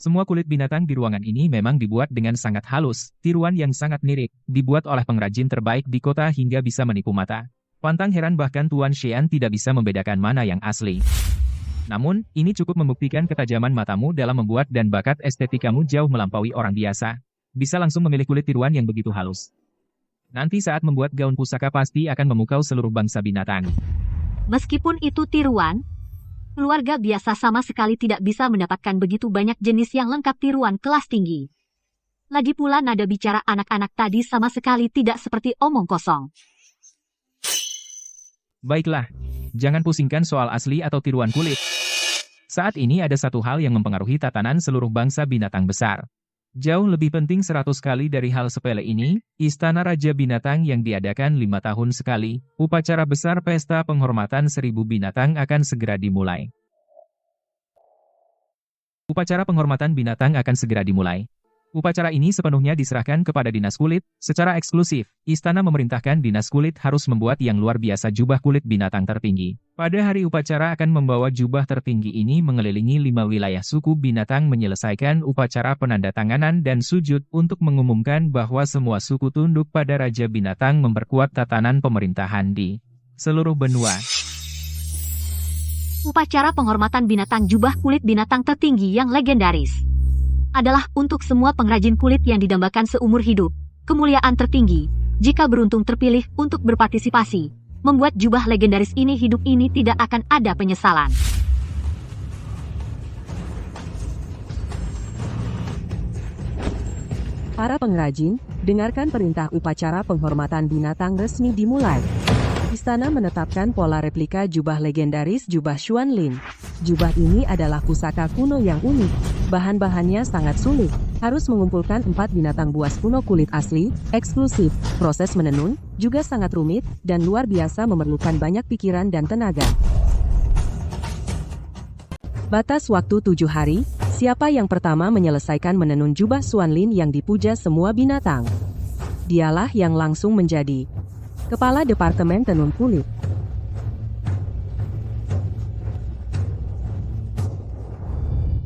Semua kulit binatang di ruangan ini memang dibuat dengan sangat halus, tiruan yang sangat mirip, dibuat oleh pengrajin terbaik di kota hingga bisa menipu mata. Pantang heran bahkan Tuan Xian tidak bisa membedakan mana yang asli. Namun, ini cukup membuktikan ketajaman matamu dalam membuat dan bakat estetikmu jauh melampaui orang biasa. Bisa langsung memilih kulit tiruan yang begitu halus. Nanti saat membuat gaun pusaka pasti akan memukau seluruh bangsa binatang. Meskipun itu tiruan, keluarga biasa sama sekali tidak bisa mendapatkan begitu banyak jenis yang lengkap tiruan kelas tinggi. Lagi pula nada bicara anak-anak tadi sama sekali tidak seperti omong kosong. Baiklah, jangan pusingkan soal asli atau tiruan kulit. Saat ini ada satu hal yang mempengaruhi tatanan seluruh bangsa binatang besar. Jauh lebih penting 100 kali dari hal sepele ini, Istana Raja Binatang yang diadakan 5 tahun sekali, upacara besar pesta penghormatan 1000 binatang akan segera dimulai. Upacara penghormatan binatang akan segera dimulai. Upacara ini sepenuhnya diserahkan kepada Dinas Kulit, secara eksklusif. Istana memerintahkan Dinas Kulit harus membuat yang luar biasa jubah kulit binatang tertinggi. Pada hari upacara akan membawa jubah tertinggi ini mengelilingi 5 wilayah suku binatang menyelesaikan upacara penandatanganan dan sujud untuk mengumumkan bahwa semua suku tunduk pada Raja Binatang memperkuat tatanan pemerintahan di seluruh benua. Upacara penghormatan binatang jubah kulit binatang tertinggi yang legendaris adalah untuk semua pengrajin kulit yang didambakan seumur hidup. Kemuliaan tertinggi, jika beruntung terpilih untuk berpartisipasi, membuat jubah legendaris ini hidup ini tidak akan ada penyesalan. Para pengrajin, dengarkan perintah upacara penghormatan binatang resmi dimulai. Istana menetapkan pola replika jubah legendaris jubah Xuanlin. Jubah ini adalah pusaka kuno yang unik. Bahan-bahannya sangat sulit. Harus mengumpulkan 4 binatang buas kuno kulit asli, eksklusif. Proses menenun juga sangat rumit dan luar biasa memerlukan banyak pikiran dan tenaga. Batas waktu 7 hari. Siapa yang pertama menyelesaikan menenun jubah Xuanlin yang dipuja semua binatang? Dialah yang langsung menjadi Kepala Departemen Tenun Kulit.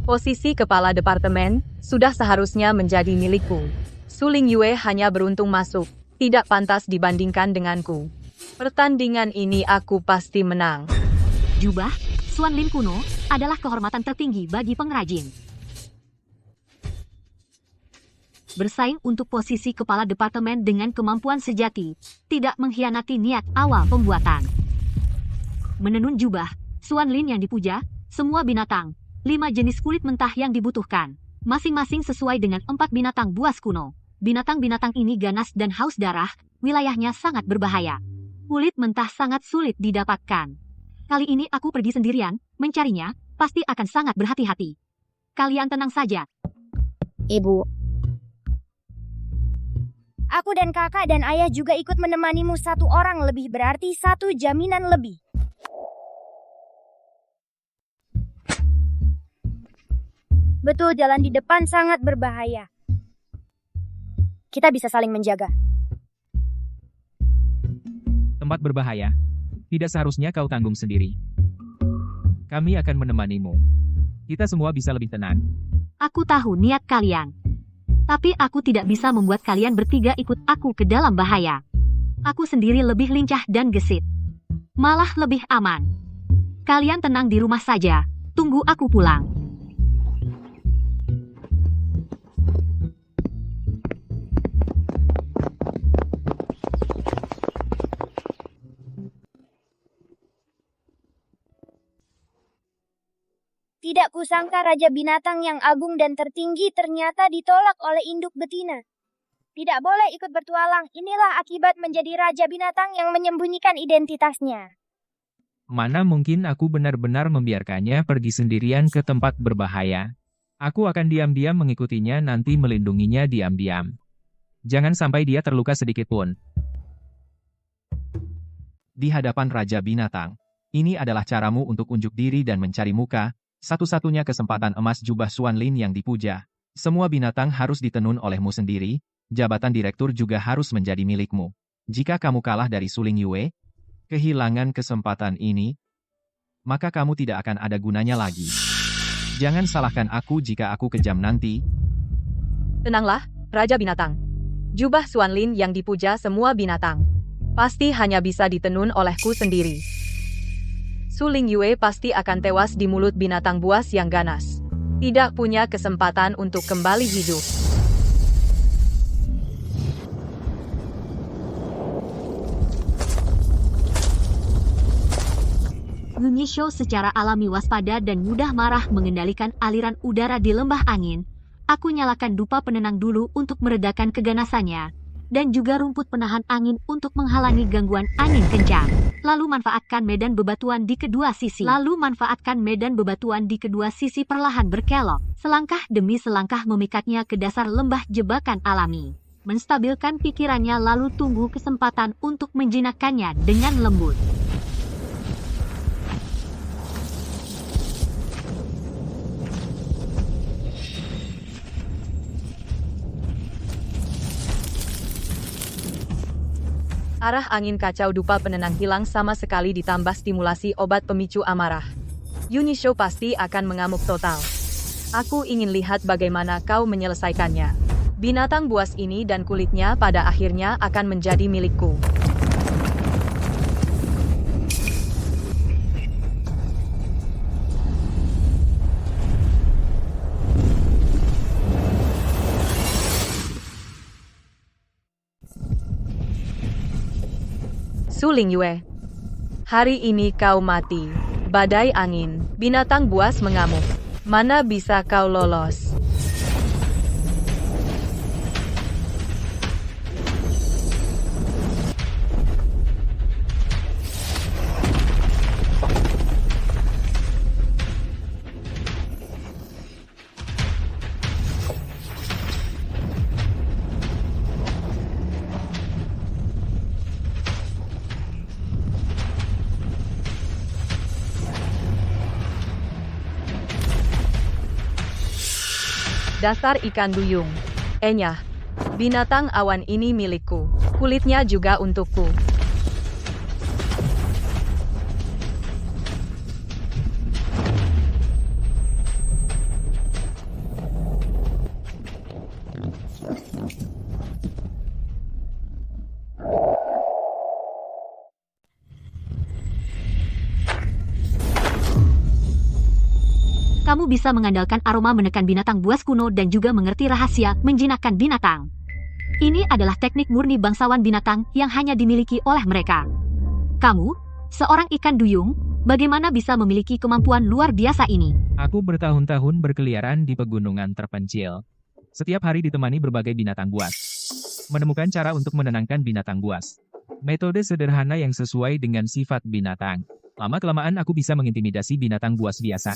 Posisi kepala departemen sudah seharusnya menjadi milikku. Suling Yue hanya beruntung masuk, tidak pantas dibandingkan denganku. Pertandingan ini aku pasti menang. Jubah Xuanlin kuno adalah kehormatan tertinggi bagi pengrajin. Bersaing untuk posisi kepala departemen dengan kemampuan sejati, tidak mengkhianati niat awal pembuatan. Menenun jubah Xuanlin yang dipuja, semua binatang, 5 jenis kulit mentah yang dibutuhkan, masing-masing sesuai dengan 4 binatang buas kuno. Binatang-binatang ini ganas dan haus darah, wilayahnya sangat berbahaya. Kulit mentah sangat sulit didapatkan. Kali ini aku pergi sendirian, mencarinya, pasti akan sangat berhati-hati. Kalian tenang saja. Ibu, aku dan kakak dan ayah juga ikut menemanimu. 1 orang lebih berarti 1 jaminan lebih. Betul, jalan di depan sangat berbahaya. Kita bisa saling menjaga. Tempat berbahaya. Tidak seharusnya kau tanggung sendiri. Kami akan menemanimu. Kita semua bisa lebih tenang. Aku tahu niat kalian. Tapi aku tidak bisa membuat kalian bertiga ikut aku ke dalam bahaya. Aku sendiri lebih lincah dan gesit. Malah lebih aman. Kalian tenang di rumah saja. Tunggu aku pulang. Tidak kusangka Raja Binatang yang agung dan tertinggi ternyata ditolak oleh induk betina. Tidak boleh ikut bertualang. Inilah akibat menjadi Raja Binatang yang menyembunyikan identitasnya. Mana mungkin aku benar-benar membiarkannya pergi sendirian ke tempat berbahaya. Aku akan diam-diam mengikutinya, nanti melindunginya diam-diam. Jangan sampai dia terluka sedikit pun. Di hadapan Raja Binatang, ini adalah caramu untuk unjuk diri dan mencari muka. Satu-satunya kesempatan emas jubah Xuanlin yang dipuja. Semua binatang harus ditenun olehmu sendiri, jabatan direktur juga harus menjadi milikmu. Jika kamu kalah dari Suling Yue, kehilangan kesempatan ini, maka kamu tidak akan ada gunanya lagi. Jangan salahkan aku jika aku kejam nanti. Tenanglah, Raja Binatang. Jubah Xuanlin yang dipuja semua binatang. Pasti hanya bisa ditenun olehku sendiri. Su Lingyue pasti akan tewas di mulut binatang buas yang ganas. Tidak punya kesempatan untuk kembali hidup. Yunishou secara alami waspada dan mudah marah mengendalikan aliran udara di lembah angin. Aku nyalakan dupa penenang dulu untuk meredakan keganasannya. Dan juga rumput penahan angin untuk menghalangi gangguan angin kencang. Lalu manfaatkan medan bebatuan di kedua sisi. Perlahan berkelok. Selangkah demi selangkah memikatnya ke dasar lembah jebakan alami. Menstabilkan pikirannya lalu tunggu kesempatan untuk menjinakkannya dengan lembut. Arah angin kacau dupa penenang hilang sama sekali ditambah stimulasi obat pemicu amarah. Yunishou pasti akan mengamuk total. Aku ingin lihat bagaimana kau menyelesaikannya. Binatang buas ini dan kulitnya pada akhirnya akan menjadi milikku. Su Lingyue, hari ini kau mati. Badai angin, binatang buas mengamuk. Mana bisa kau lolos? Dasar ikan duyung. Enyah, binatang awan ini milikku. Kulitnya juga untukku. Kamu bisa mengandalkan aroma menekan binatang buas kuno dan juga mengerti rahasia menjinakkan binatang. Ini adalah teknik murni bangsawan binatang yang hanya dimiliki oleh mereka. Kamu, seorang ikan duyung, bagaimana bisa memiliki kemampuan luar biasa ini? Aku bertahun-tahun berkeliaran di pegunungan terpencil. Setiap hari ditemani berbagai binatang buas. Menemukan cara untuk menenangkan binatang buas. Metode sederhana yang sesuai dengan sifat binatang. Lama-kelamaan aku bisa mengintimidasi binatang buas biasa.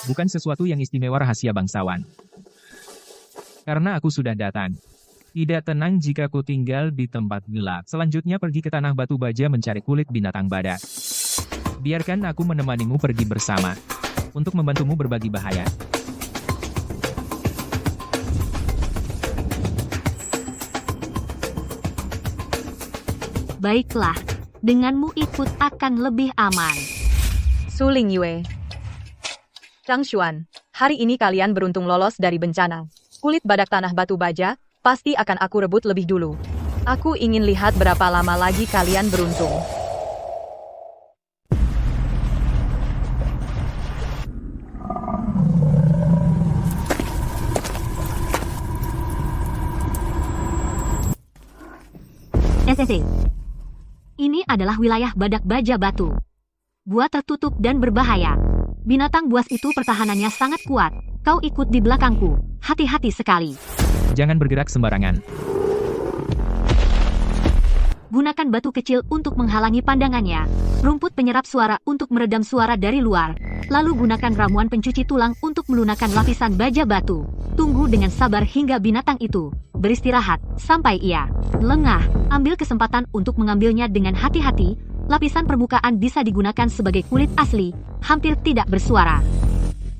Bukan sesuatu yang istimewa rahasia bangsawan. Karena aku sudah datang. Tidak tenang jika ku tinggal di tempat gelap. Selanjutnya pergi ke tanah batu baja mencari kulit binatang badak. Biarkan aku menemanimu pergi bersama. Untuk membantumu berbagi bahaya. Baiklah, denganmu ikut akan lebih aman. Su Lingyue, Chang Xuan, hari ini kalian beruntung lolos dari bencana. Kulit badak tanah batu baja, pasti akan aku rebut lebih dulu. Aku ingin lihat berapa lama lagi kalian beruntung. SSC. Ini adalah wilayah badak baja batu. Buat tertutup dan berbahaya. Binatang buas itu pertahanannya sangat kuat. Kau ikut di belakangku. Hati-hati sekali. Jangan bergerak sembarangan. Gunakan batu kecil untuk menghalangi pandangannya. Rumput penyerap suara untuk meredam suara dari luar. Lalu gunakan ramuan pencuci tulang untuk melunakkan lapisan baja batu. Tunggu dengan sabar hingga binatang itu beristirahat sampai ia lengah. Ambil kesempatan untuk mengambilnya dengan hati-hati. Lapisan permukaan bisa digunakan sebagai kulit asli, hampir tidak bersuara.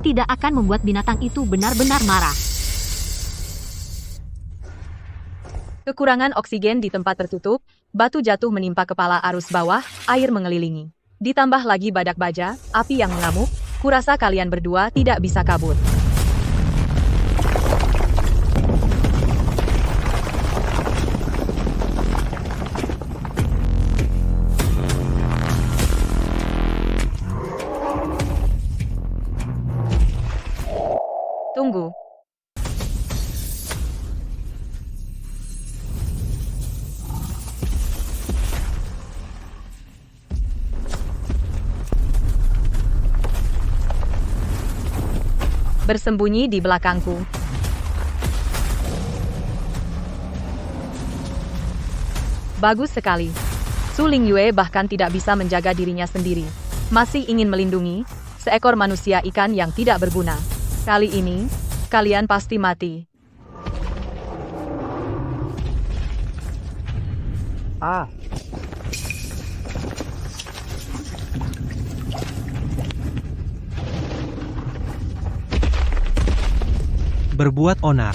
Tidak akan membuat binatang itu benar-benar marah. Kekurangan oksigen di tempat tertutup, batu jatuh menimpa kepala arus bawah, air mengelilingi. Ditambah lagi badak baja, api yang mengamuk, kurasa kalian berdua tidak bisa kabur. Tunggu. Bersembunyi di belakangku. Bagus sekali. Su Lingyue bahkan tidak bisa menjaga dirinya sendiri. Masih ingin melindungi seekor manusia ikan yang tidak berguna. Kali ini, kalian pasti mati. Berbuat onar.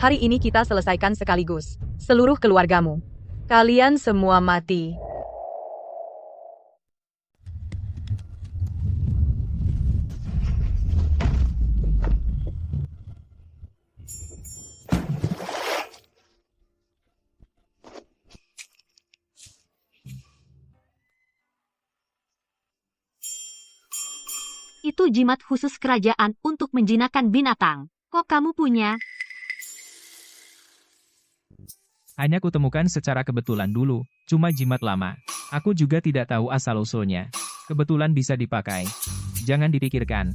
Hari ini kita selesaikan sekaligus. Seluruh keluargamu. Kalian semua mati. Itu jimat khusus kerajaan untuk menjinakkan binatang. Kok kamu punya? Hanya kutemukan secara kebetulan dulu, cuma jimat lama. Aku juga tidak tahu asal-usulnya. Kebetulan bisa dipakai. Jangan dipikirkan.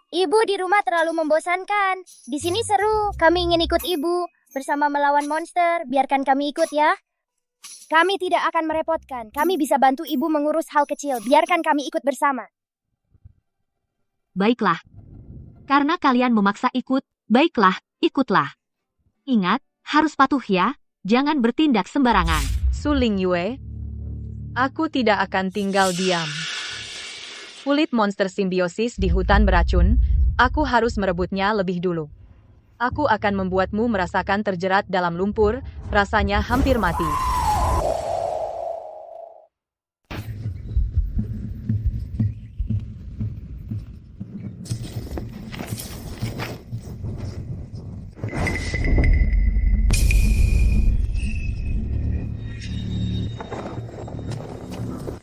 Ibu di rumah terlalu membosankan. Di sini seru. Kami ingin ikut ibu. Bersama melawan monster. Biarkan kami ikut ya. Kami tidak akan merepotkan. Kami bisa bantu ibu mengurus hal kecil. Biarkan kami ikut bersama. Baiklah. Karena kalian memaksa ikut, baiklah, ikutlah. Ingat, harus patuh ya. Jangan bertindak sembarangan. Su Lingyue, aku tidak akan tinggal diam. Kulit monster simbiosis di hutan beracun, aku harus merebutnya lebih dulu. Aku akan membuatmu merasakan terjerat dalam lumpur, rasanya hampir mati.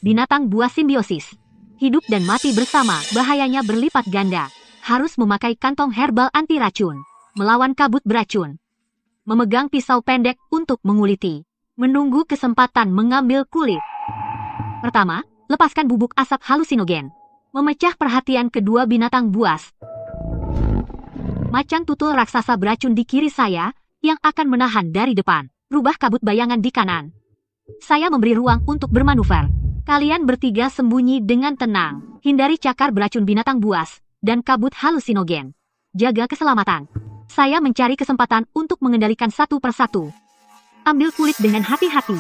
Binatang buas simbiosis. Hidup dan mati bersama, bahayanya berlipat ganda. Harus memakai kantong herbal anti racun. Melawan kabut beracun. Memegang pisau pendek untuk menguliti. Menunggu kesempatan mengambil kulit. Pertama, lepaskan bubuk asap halusinogen. Memecah perhatian kedua binatang buas. Macan tutul raksasa beracun di kiri saya, yang akan menahan dari depan. Rubah kabut bayangan di kanan. Saya memberi ruang untuk bermanuver. Kalian bertiga sembunyi dengan tenang. Hindari cakar beracun binatang buas dan kabut halusinogen. Jaga keselamatan. Saya mencari kesempatan untuk mengendalikan satu persatu. Ambil kulit dengan hati-hati.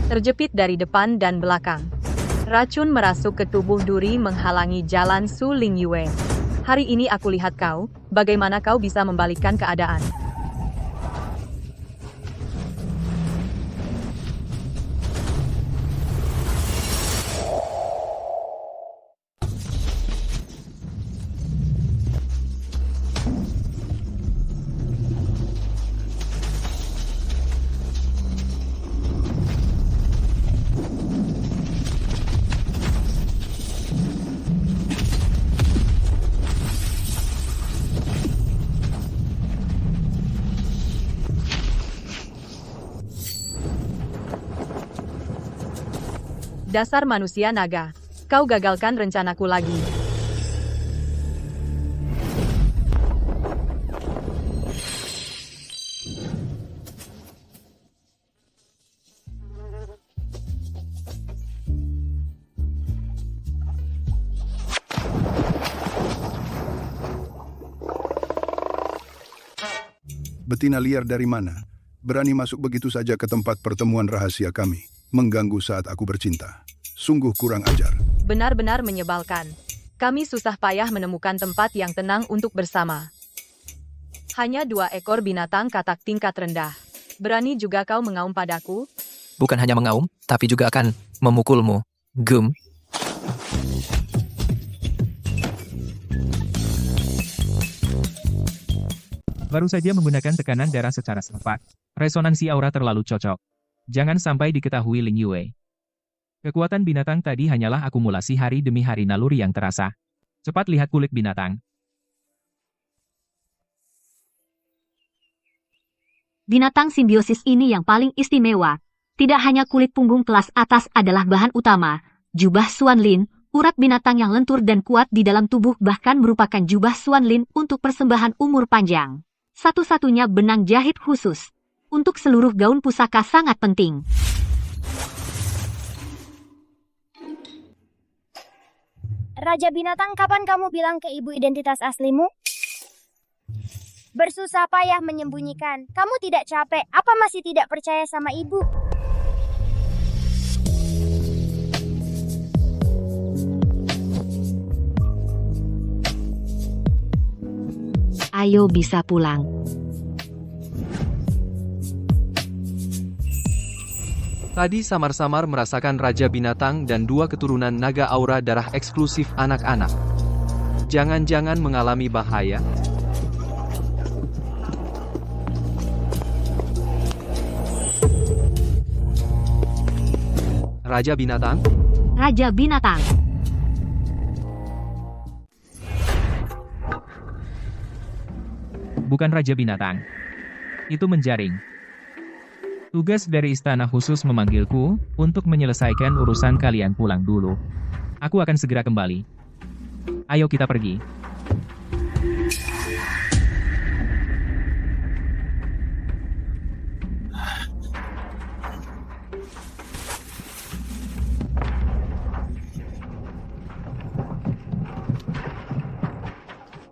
Terjepit dari depan dan belakang. Racun merasuk ke tubuh duri menghalangi jalan Su Lingyue. Hari ini aku lihat kau, bagaimana kau bisa membalikkan keadaan. Dasar manusia naga. Kau gagalkan rencanaku lagi. Betina liar dari mana? Berani masuk begitu saja ke tempat pertemuan rahasia kami, mengganggu saat aku bercinta. Sungguh kurang ajar. Benar-benar menyebalkan. Kami susah payah menemukan tempat yang tenang untuk bersama. Hanya 2 ekor binatang katak tingkat rendah. Berani juga kau mengaum padaku? Bukan hanya mengaum, tapi juga akan memukulmu. Gum. Baru saja menggunakan tekanan darah secara tepat. Resonansi aura terlalu cocok. Jangan sampai diketahui Ling Yue. Kekuatan binatang tadi hanyalah akumulasi hari demi hari naluri yang terasa. Cepat lihat kulit binatang. Binatang simbiosis ini yang paling istimewa. Tidak hanya kulit punggung kelas atas adalah bahan utama. Jubah Xuan Lin, urat binatang yang lentur dan kuat di dalam tubuh bahkan merupakan jubah Xuan Lin untuk persembahan umur panjang. Satu-satunya benang jahit khusus. Untuk seluruh gaun pusaka sangat penting. Raja Binatang, kapan kamu bilang ke ibu identitas aslimu? Bersusah payah menyembunyikan. Kamu tidak capek? Apa masih tidak percaya sama ibu? Ayo bisa pulang. Tadi samar-samar merasakan Raja Binatang dan 2 keturunan naga aura darah eksklusif anak-anak. Jangan-jangan mengalami bahaya? Raja Binatang? Raja Binatang. Bukan Raja Binatang. Itu menjaring. Tugas dari istana khusus memanggilku untuk menyelesaikan urusan kalian pulang dulu. Aku akan segera kembali. Ayo kita pergi.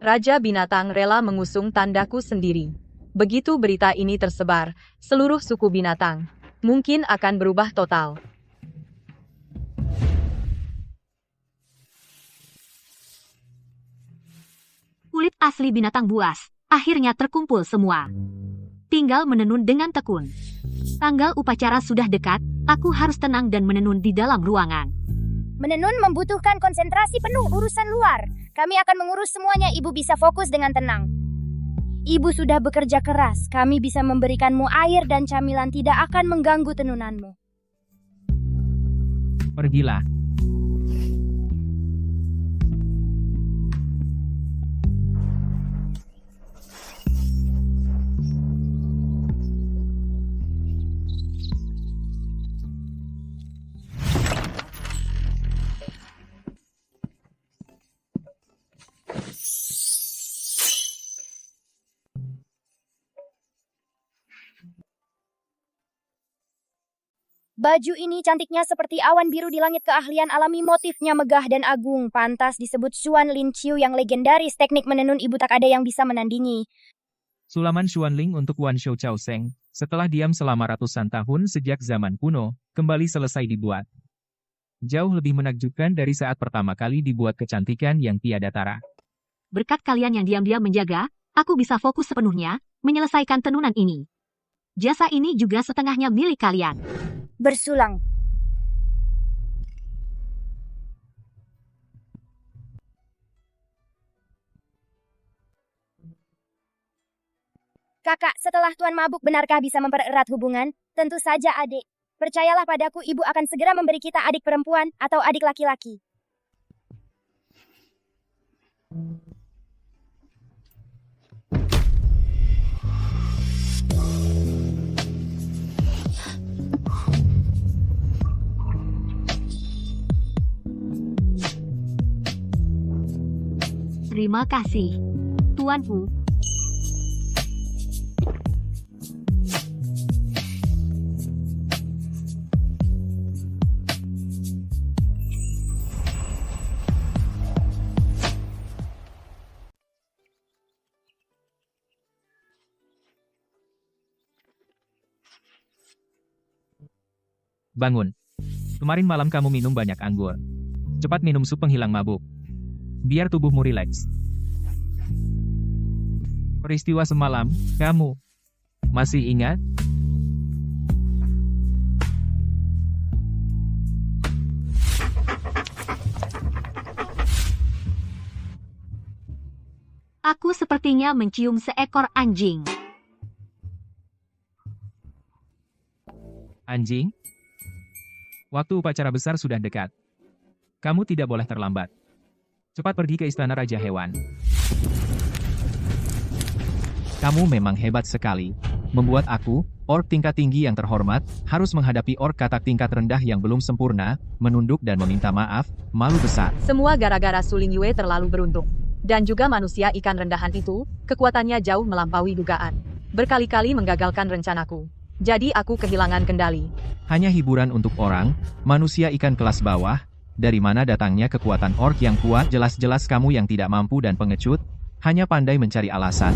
Raja Binatang rela mengusung tandaku sendiri. Begitu berita ini tersebar, seluruh suku binatang mungkin akan berubah total. Kulit asli binatang buas akhirnya terkumpul semua. Tinggal menenun dengan tekun. Tanggal upacara sudah dekat, aku harus tenang dan menenun di dalam ruangan. Menenun membutuhkan konsentrasi penuh urusan luar. Kami akan mengurus semuanya, ibu bisa fokus dengan tenang. Ibu sudah bekerja keras, kami bisa memberikanmu air dan camilan tidak akan mengganggu tenunanmu. Pergilah. Baju ini cantiknya seperti awan biru di langit, keahlian alami, motifnya megah dan agung. Pantas disebut Xuan Lin Chiu yang legendaris. Teknik menenun ibu tak ada yang bisa menandingi. Sulaman Xuanling untuk Wan Shou Chao Seng, setelah diam selama ratusan tahun sejak zaman kuno, kembali selesai dibuat. Jauh lebih menakjubkan dari saat pertama kali dibuat kecantikan yang tiada tara. Berkat kalian yang diam-diam menjaga, aku bisa fokus sepenuhnya menyelesaikan tenunan ini. Jasa ini juga setengahnya milik kalian. Bersulang. Kakak, setelah Tuan mabuk, benarkah bisa mempererat hubungan? Tentu saja, adik. Percayalah padaku, ibu akan segera memberi kita adik perempuan atau adik laki-laki. Terima kasih, Tuanku. Bangun. Kemarin malam kamu minum banyak anggur. Cepat minum sup penghilang mabuk. Biar tubuhmu rileks. Peristiwa semalam, kamu masih ingat? Aku sepertinya mencium seekor anjing. Anjing? Waktu upacara besar sudah dekat. Kamu tidak boleh terlambat. Cepat pergi ke istana Raja Hewan. Kamu memang hebat sekali. Membuat aku, orc tingkat tinggi yang terhormat, harus menghadapi orc katak tingkat rendah yang belum sempurna, menunduk dan meminta maaf, malu besar. Semua gara-gara Suling Yue terlalu beruntung. Dan juga manusia ikan rendahan itu, kekuatannya jauh melampaui dugaan. Berkali-kali menggagalkan rencanaku. Jadi aku kehilangan kendali. Hanya hiburan untuk orang, manusia ikan kelas bawah. Dari mana datangnya kekuatan orc yang kuat? Jelas-jelas kamu yang tidak mampu dan pengecut, hanya pandai mencari alasan.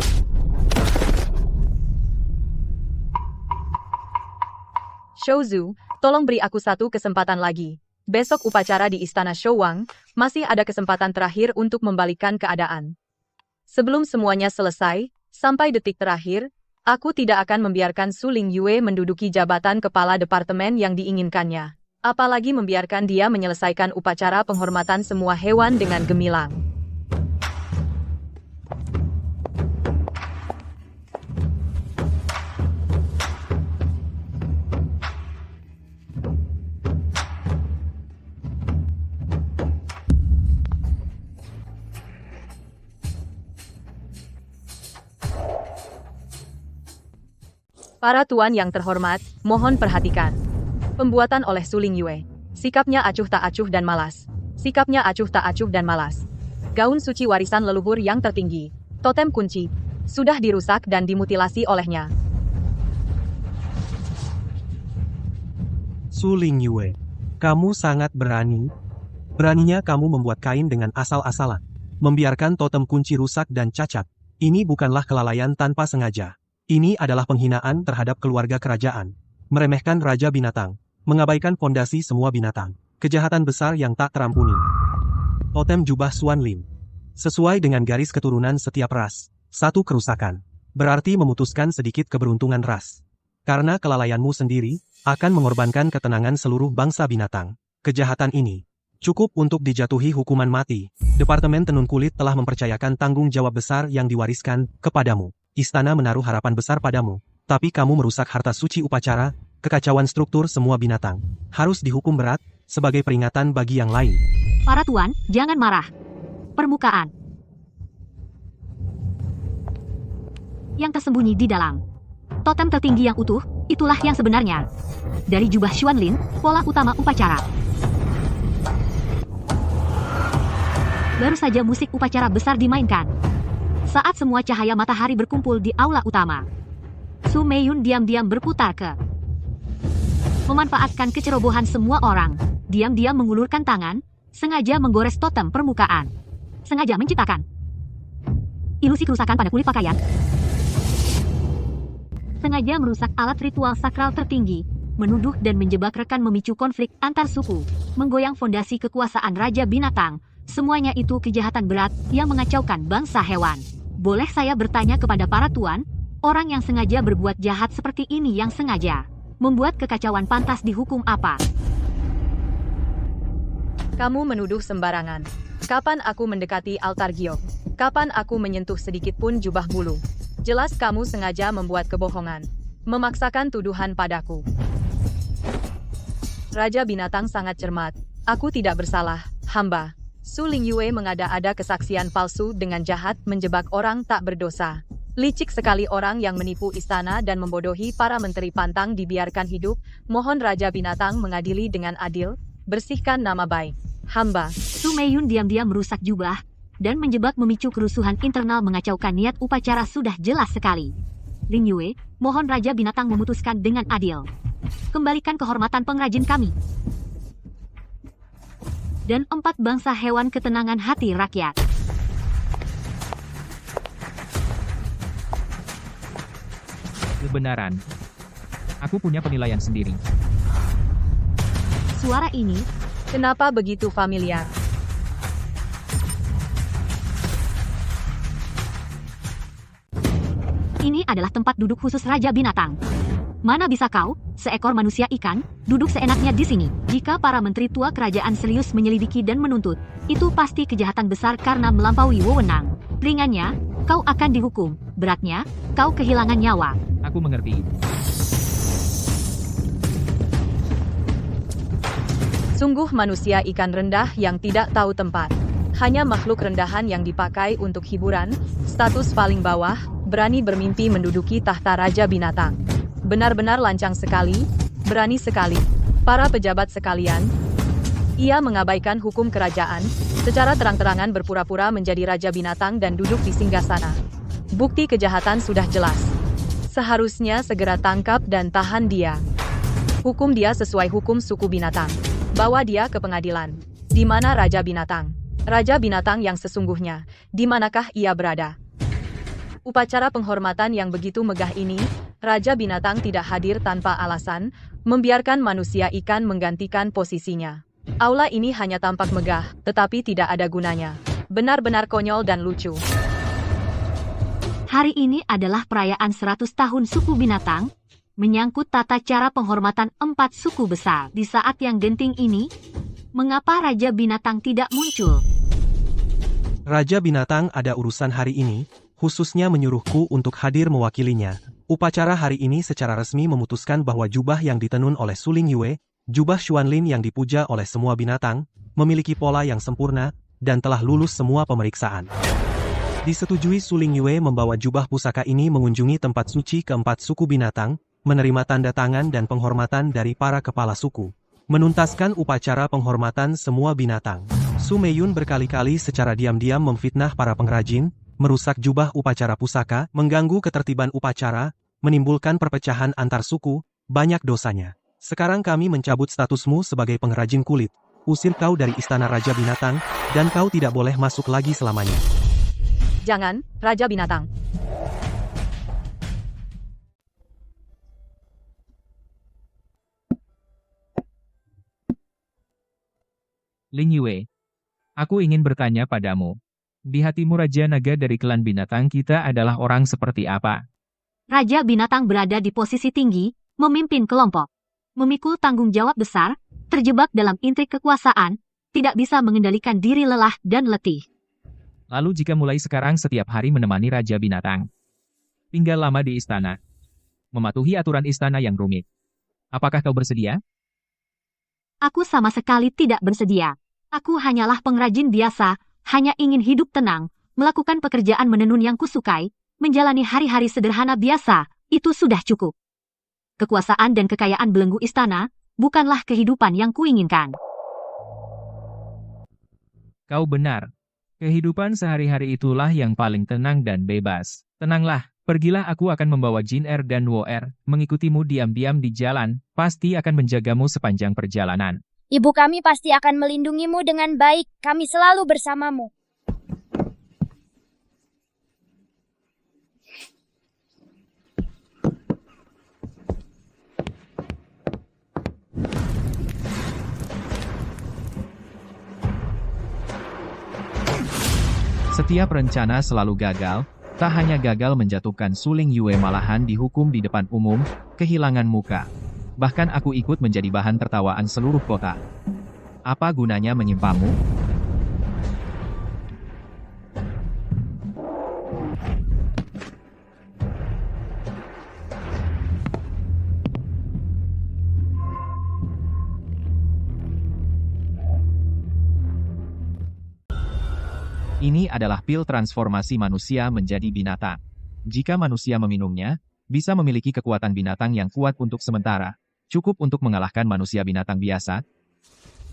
Shouzu, tolong beri aku satu kesempatan lagi. Besok upacara di Istana Shouwang, masih ada kesempatan terakhir untuk membalikkan keadaan. Sebelum semuanya selesai, sampai detik terakhir, aku tidak akan membiarkan Suling Yue menduduki jabatan kepala departemen yang diinginkannya. Apalagi membiarkan dia menyelesaikan upacara penghormatan semua hewan dengan gemilang. Para tuan yang terhormat, mohon perhatikan. Pembuatan oleh Suling Yue. Sikapnya acuh tak acuh dan malas. Sikapnya acuh tak acuh dan malas. Gaun suci warisan leluhur yang tertinggi. Totem kunci. Sudah dirusak dan dimutilasi olehnya. Suling Yue, kamu sangat berani. Beraninya kamu membuat kain dengan asal-asalan. Membiarkan totem kunci rusak dan cacat. Ini bukanlah kelalaian tanpa sengaja. Ini adalah penghinaan terhadap keluarga kerajaan. Meremehkan Raja Binatang. Mengabaikan fondasi semua binatang. Kejahatan besar yang tak terampuni. Totem jubah Xuan Lin. Sesuai dengan garis keturunan setiap ras. Satu kerusakan. Berarti memutuskan sedikit keberuntungan ras. Karena kelalaianmu sendiri, akan mengorbankan ketenangan seluruh bangsa binatang. Kejahatan ini cukup untuk dijatuhi hukuman mati. Departemen Tenun Kulit telah mempercayakan tanggung jawab besar yang diwariskan kepadamu. Istana menaruh harapan besar padamu, tapi kamu merusak harta suci upacara, kekacauan struktur semua binatang. Harus dihukum berat, sebagai peringatan bagi yang lain. Para tuan, jangan marah. Permukaan yang tersembunyi di dalam totem tertinggi yang utuh, itulah yang sebenarnya. Dari jubah Xuan Lin, pola utama upacara. Baru saja musik upacara besar dimainkan. Saat semua cahaya matahari berkumpul di aula utama, Su Meiyun diam-diam berputar ke. Memanfaatkan kecerobohan semua orang, diam-diam mengulurkan tangan, sengaja menggores totem permukaan. Sengaja menciptakan ilusi kerusakan pada kulit pakaian. Sengaja merusak alat ritual sakral tertinggi, menuduh dan menjebak rekan memicu konflik antar suku, menggoyang fondasi kekuasaan Raja Binatang. Semuanya itu kejahatan berat yang mengacaukan bangsa hewan. Boleh saya bertanya kepada para tuan, orang yang sengaja berbuat jahat seperti ini yang sengaja membuat kekacauan pantas dihukum apa? Kamu menuduh sembarangan. Kapan aku mendekati altar giok? Kapan aku menyentuh sedikit pun jubah bulu? Jelas kamu sengaja membuat kebohongan. Memaksakan tuduhan padaku. Raja Binatang sangat cermat. Aku tidak bersalah, hamba. Suling Yue mengada-ada kesaksian palsu dengan jahat menjebak orang tak berdosa. Licik sekali orang yang menipu istana dan membodohi para menteri pantang dibiarkan hidup. Mohon Raja Binatang mengadili dengan adil, bersihkan nama baik hamba. Su Meiyun diam-diam merusak jubah, dan menjebak memicu kerusuhan internal mengacaukan niat upacara sudah jelas sekali. Ling Yue, mohon Raja Binatang memutuskan dengan adil. Kembalikan kehormatan pengrajin kami. Dan 4 bangsa hewan ketenangan hati rakyat. Kebenaran. Aku punya penilaian sendiri. Suara ini, Kenapa begitu familiar? ini adalah tempat duduk khusus Raja Binatang. Mana bisa kau, seekor manusia ikan, duduk seenaknya di sini? Jika para menteri tua kerajaan serius menyelidiki dan menuntut, itu pasti kejahatan besar karena melampaui wewenang. Ringannya, kau akan dihukum. Beratnya, kau kehilangan nyawa. Aku mengerti. Sungguh manusia ikan rendah yang tidak tahu tempat. Hanya makhluk rendahan yang dipakai untuk hiburan, status paling bawah, berani bermimpi menduduki tahta Raja Binatang. Benar-benar lancang sekali, berani sekali. Para pejabat sekalian, ia mengabaikan hukum kerajaan, secara terang-terangan berpura-pura menjadi Raja Binatang dan duduk di singgasana. Bukti kejahatan sudah jelas. Seharusnya segera tangkap dan tahan dia. Hukum dia sesuai hukum suku binatang. Bawa dia ke pengadilan. Di mana Raja Binatang? Raja Binatang yang sesungguhnya, di manakah ia berada? Upacara penghormatan yang begitu megah ini, Raja Binatang tidak hadir tanpa alasan, membiarkan manusia ikan menggantikan posisinya. Aula ini hanya tampak megah, tetapi tidak ada gunanya. Benar-benar konyol dan lucu. Hari ini adalah perayaan 100 tahun suku binatang, menyangkut tata cara penghormatan 4 suku besar. Di saat yang genting ini, mengapa Raja Binatang tidak muncul? Raja Binatang ada urusan hari ini, khususnya menyuruhku untuk hadir mewakilinya. Upacara hari ini secara resmi memutuskan bahwa jubah yang ditenun oleh Su Ling Yue, jubah Xuanlin yang dipuja oleh semua binatang, memiliki pola yang sempurna, dan telah lulus semua pemeriksaan. Disetujui Su Ling Yue membawa jubah pusaka ini mengunjungi tempat suci keempat suku binatang, menerima tanda tangan dan penghormatan dari para kepala suku. Menuntaskan upacara penghormatan semua binatang. Su Meiyun berkali-kali secara diam-diam memfitnah para pengrajin, merusak jubah upacara pusaka, mengganggu ketertiban upacara, menimbulkan perpecahan antar suku, banyak dosanya. Sekarang kami mencabut statusmu sebagai pengrajin kulit, usir kau dari istana Raja Binatang, dan kau tidak boleh masuk lagi selamanya. Jangan, Raja Binatang. Ling Yue, aku ingin bertanya padamu. Di hatimu Raja Naga dari klan binatang kita adalah orang seperti apa? Raja Binatang berada di posisi tinggi, memimpin kelompok, memikul tanggung jawab besar, terjebak dalam intrik kekuasaan, tidak bisa mengendalikan diri lelah dan letih. Lalu jika mulai sekarang setiap hari menemani Raja Binatang, tinggal lama di istana, mematuhi aturan istana yang rumit, apakah kau bersedia? Aku sama sekali tidak bersedia. Aku hanyalah pengrajin biasa, hanya ingin hidup tenang, melakukan pekerjaan menenun yang kusukai, menjalani hari-hari sederhana biasa, itu sudah cukup. Kekuasaan dan kekayaan belenggu istana, bukanlah kehidupan yang kuinginkan. Kau benar. Kehidupan sehari-hari itulah yang paling tenang dan bebas. Tenanglah, pergilah, aku akan membawa Jin Er dan Wo Er, mengikutimu diam-diam di jalan, pasti akan menjagamu sepanjang perjalanan. Ibu kami pasti akan melindungimu dengan baik, kami selalu bersamamu. Setiap rencana selalu gagal, tak hanya gagal menjatuhkan Su Ling Yue malahan dihukum di depan umum, kehilangan muka. Bahkan aku ikut menjadi bahan tertawaan seluruh kota. Apa gunanya menyimpanmu? Ini adalah pil transformasi manusia menjadi binatang. Jika manusia meminumnya, bisa memiliki kekuatan binatang yang kuat untuk sementara. Cukup untuk mengalahkan manusia binatang biasa.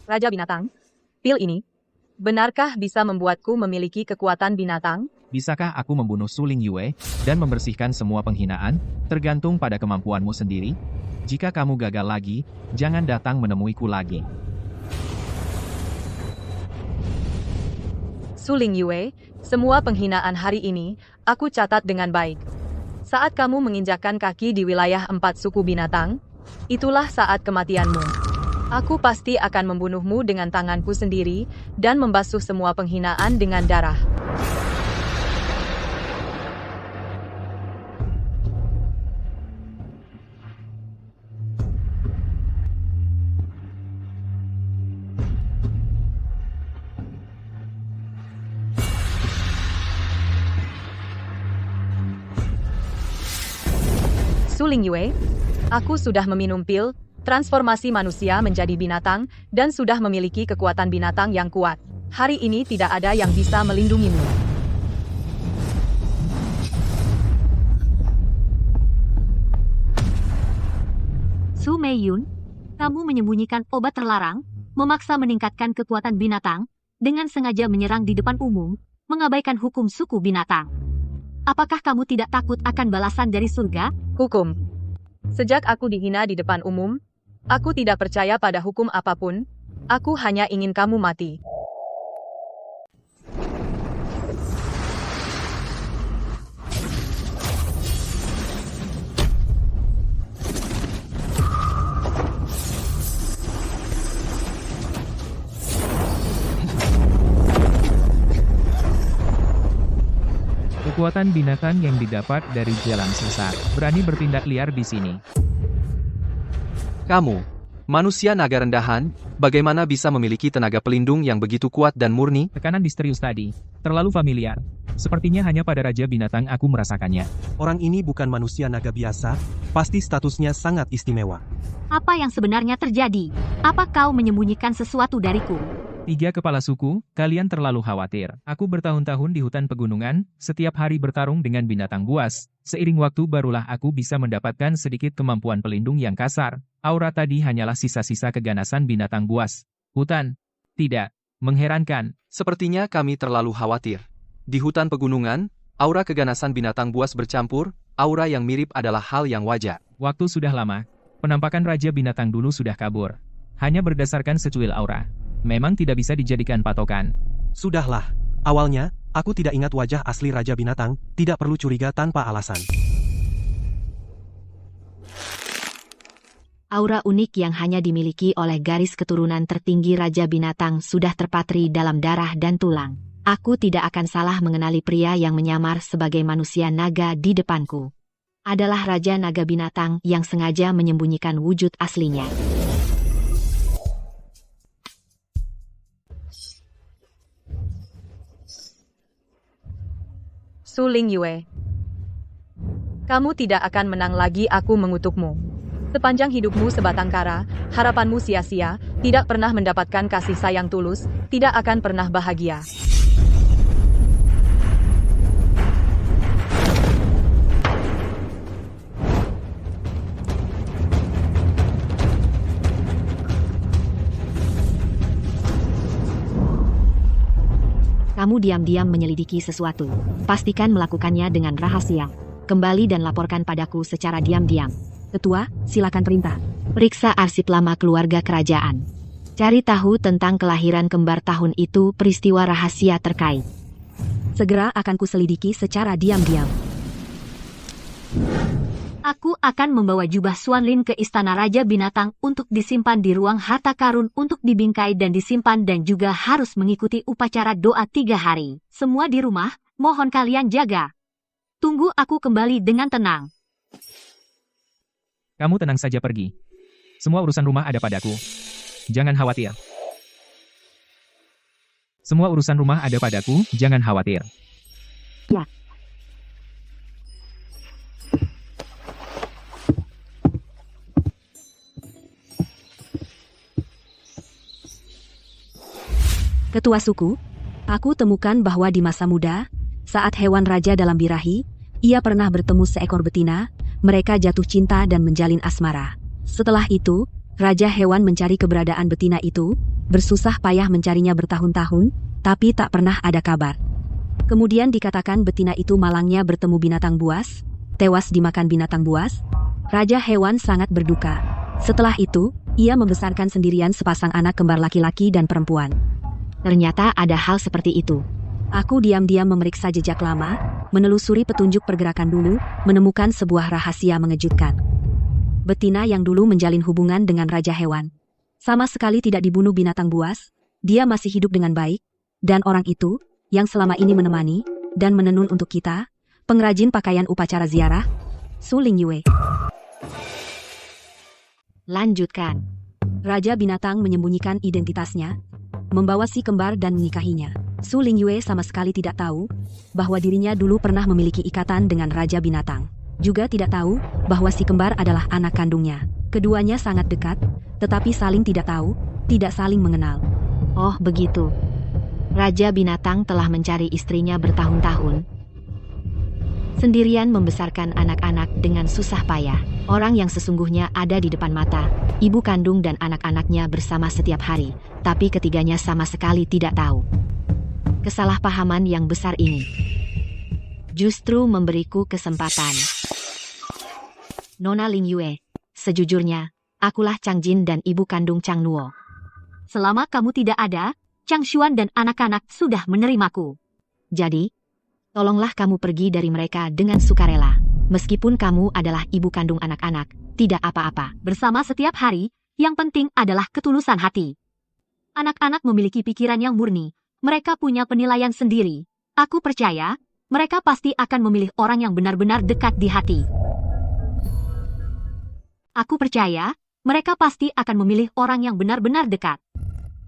Raja Binatang, pil ini Benarkah bisa membuatku memiliki kekuatan binatang? Bisakah aku membunuh Suling Yue dan membersihkan semua penghinaan? Tergantung pada kemampuanmu sendiri. Jika kamu gagal lagi, jangan datang menemuiku lagi. Suling Yue, semua penghinaan hari ini, aku catat dengan baik. Saat kamu menginjakkan kaki di wilayah 4 suku binatang, itulah saat kematianmu. Aku pasti akan membunuhmu dengan tanganku sendiri dan membasuh semua penghinaan dengan darah. Suling Yue, aku sudah meminum pil transformasi manusia menjadi binatang, dan sudah memiliki kekuatan binatang yang kuat. Hari ini tidak ada yang bisa melindungimu. Su Meiyun, kamu menyembunyikan obat terlarang, memaksa meningkatkan kekuatan binatang, dengan sengaja menyerang di depan umum, mengabaikan hukum suku binatang. Apakah kamu tidak takut akan balasan dari surga? Hukum. Sejak aku dihina di depan umum, aku tidak percaya pada hukum apapun. Aku hanya ingin kamu mati. Kekuatan binatang yang didapat dari jalan sesat, berani bertindak liar di sini. Kamu, manusia naga rendahan, bagaimana bisa memiliki tenaga pelindung yang begitu kuat dan murni? Tekanan misterius tadi, terlalu familiar. Sepertinya hanya pada Raja Binatang aku merasakannya. Orang ini bukan manusia naga biasa, pasti statusnya sangat istimewa. Apa yang sebenarnya terjadi? Apa kau menyembunyikan sesuatu dariku? 3 kepala suku, kalian terlalu khawatir. Aku bertahun-tahun di hutan pegunungan, setiap hari bertarung dengan binatang buas. Seiring waktu barulah aku bisa mendapatkan sedikit kemampuan pelindung yang kasar. Aura tadi hanyalah sisa-sisa keganasan binatang buas. Hutan. Tidak. Mengherankan. Sepertinya kami terlalu khawatir. Di hutan pegunungan, aura keganasan binatang buas bercampur, aura yang mirip adalah hal yang wajar. Waktu sudah lama. Penampakan Raja Binatang dulu sudah kabur. Hanya berdasarkan secuil aura. Memang tidak bisa dijadikan patokan. Sudahlah. Awalnya, aku tidak ingat wajah asli Raja Binatang, tidak perlu curiga tanpa alasan. Aura unik yang hanya dimiliki oleh garis keturunan tertinggi Raja Binatang sudah terpatri dalam darah dan tulang. Aku tidak akan salah mengenali pria yang menyamar sebagai manusia naga di depanku. Adalah Raja Naga Binatang yang sengaja menyembunyikan wujud aslinya. Suling Yue, kamu tidak akan menang lagi, aku mengutukmu. Sepanjang hidupmu sebatang kara, harapanmu sia-sia, tidak pernah mendapatkan kasih sayang tulus, tidak akan pernah bahagia. Kamu diam-diam menyelidiki sesuatu. Pastikan melakukannya dengan rahasia. Kembali dan laporkan padaku secara diam-diam. Ketua, silakan perintah. Periksa arsip lama keluarga kerajaan. Cari tahu tentang kelahiran kembar tahun itu, peristiwa rahasia terkait. Segera akan kuselidiki secara diam-diam. Aku akan membawa jubah Xuanlin ke Istana Raja Binatang untuk disimpan di ruang harta karun untuk dibingkai dan disimpan, dan juga harus mengikuti upacara doa 3 hari. Semua di rumah, mohon kalian jaga. Tunggu aku kembali dengan tenang. Kamu tenang saja pergi. Semua urusan rumah ada padaku. Jangan khawatir. Semua urusan rumah ada padaku, jangan khawatir. Ya. Ketua suku, aku temukan bahwa di masa muda, saat hewan raja dalam birahi, ia pernah bertemu seekor betina, mereka jatuh cinta dan menjalin asmara. Setelah itu, Raja Hewan mencari keberadaan betina itu, bersusah payah mencarinya bertahun-tahun, tapi tak pernah ada kabar. Kemudian dikatakan betina itu malangnya bertemu binatang buas, tewas dimakan binatang buas. Raja hewan sangat berduka. Setelah itu, ia membesarkan sendirian sepasang anak kembar laki-laki dan perempuan. Ternyata ada hal seperti itu. Aku diam-diam memeriksa jejak lama, menelusuri petunjuk pergerakan dulu, menemukan sebuah rahasia mengejutkan. Betina yang dulu menjalin hubungan dengan Raja Hewan sama sekali tidak dibunuh binatang buas, dia masih hidup dengan baik, dan orang itu, yang selama ini menemani, dan menenun untuk kita, pengrajin pakaian upacara ziarah, Su Lingyue. Lanjutkan. Raja binatang menyembunyikan identitasnya, membawa si kembar dan menikahinya. Su Lingyue sama sekali tidak tahu bahwa dirinya dulu pernah memiliki ikatan dengan Raja binatang. Juga tidak tahu bahwa si kembar adalah anak kandungnya. Keduanya sangat dekat, tetapi saling tidak tahu, tidak saling mengenal. Oh begitu. Raja binatang telah mencari istrinya bertahun-tahun. Sendirian membesarkan anak-anak dengan susah payah. Orang yang sesungguhnya ada di depan mata, ibu kandung dan anak-anaknya bersama setiap hari, tapi ketiganya sama sekali tidak tahu. Kesalahpahaman yang besar ini justru memberiku kesempatan. Nona Lingyue, sejujurnya, akulah Chang Jin dan ibu kandung Chang Nuo. Selama kamu tidak ada, Chang Xuan dan anak-anak sudah menerimaku. Jadi, tolonglah kamu pergi dari mereka dengan sukarela. Meskipun kamu adalah ibu kandung anak-anak, tidak apa-apa. Bersama setiap hari, yang penting adalah ketulusan hati. Anak-anak memiliki pikiran yang murni. Mereka punya penilaian sendiri. Aku percaya, mereka pasti akan memilih orang yang benar-benar dekat di hati. Aku percaya, mereka pasti akan memilih orang yang benar-benar dekat.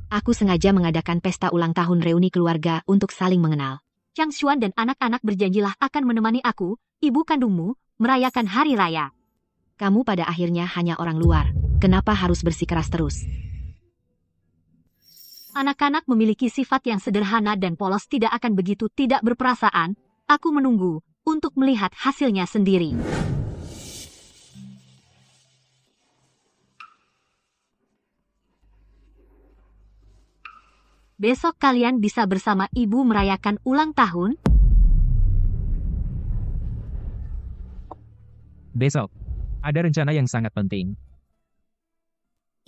Aku sengaja mengadakan pesta ulang tahun reuni keluarga untuk saling mengenal. Chang Xuan dan anak-anak berjanjilah akan menemani aku, ibu kandungmu, merayakan hari raya. Kamu pada akhirnya hanya orang luar. Kenapa harus bersikeras terus? Anak-anak memiliki sifat yang sederhana dan polos, tidak akan begitu tidak berperasaan. Aku menunggu untuk melihat hasilnya sendiri. Besok kalian bisa bersama ibu merayakan ulang tahun? Besok, ada rencana yang sangat penting.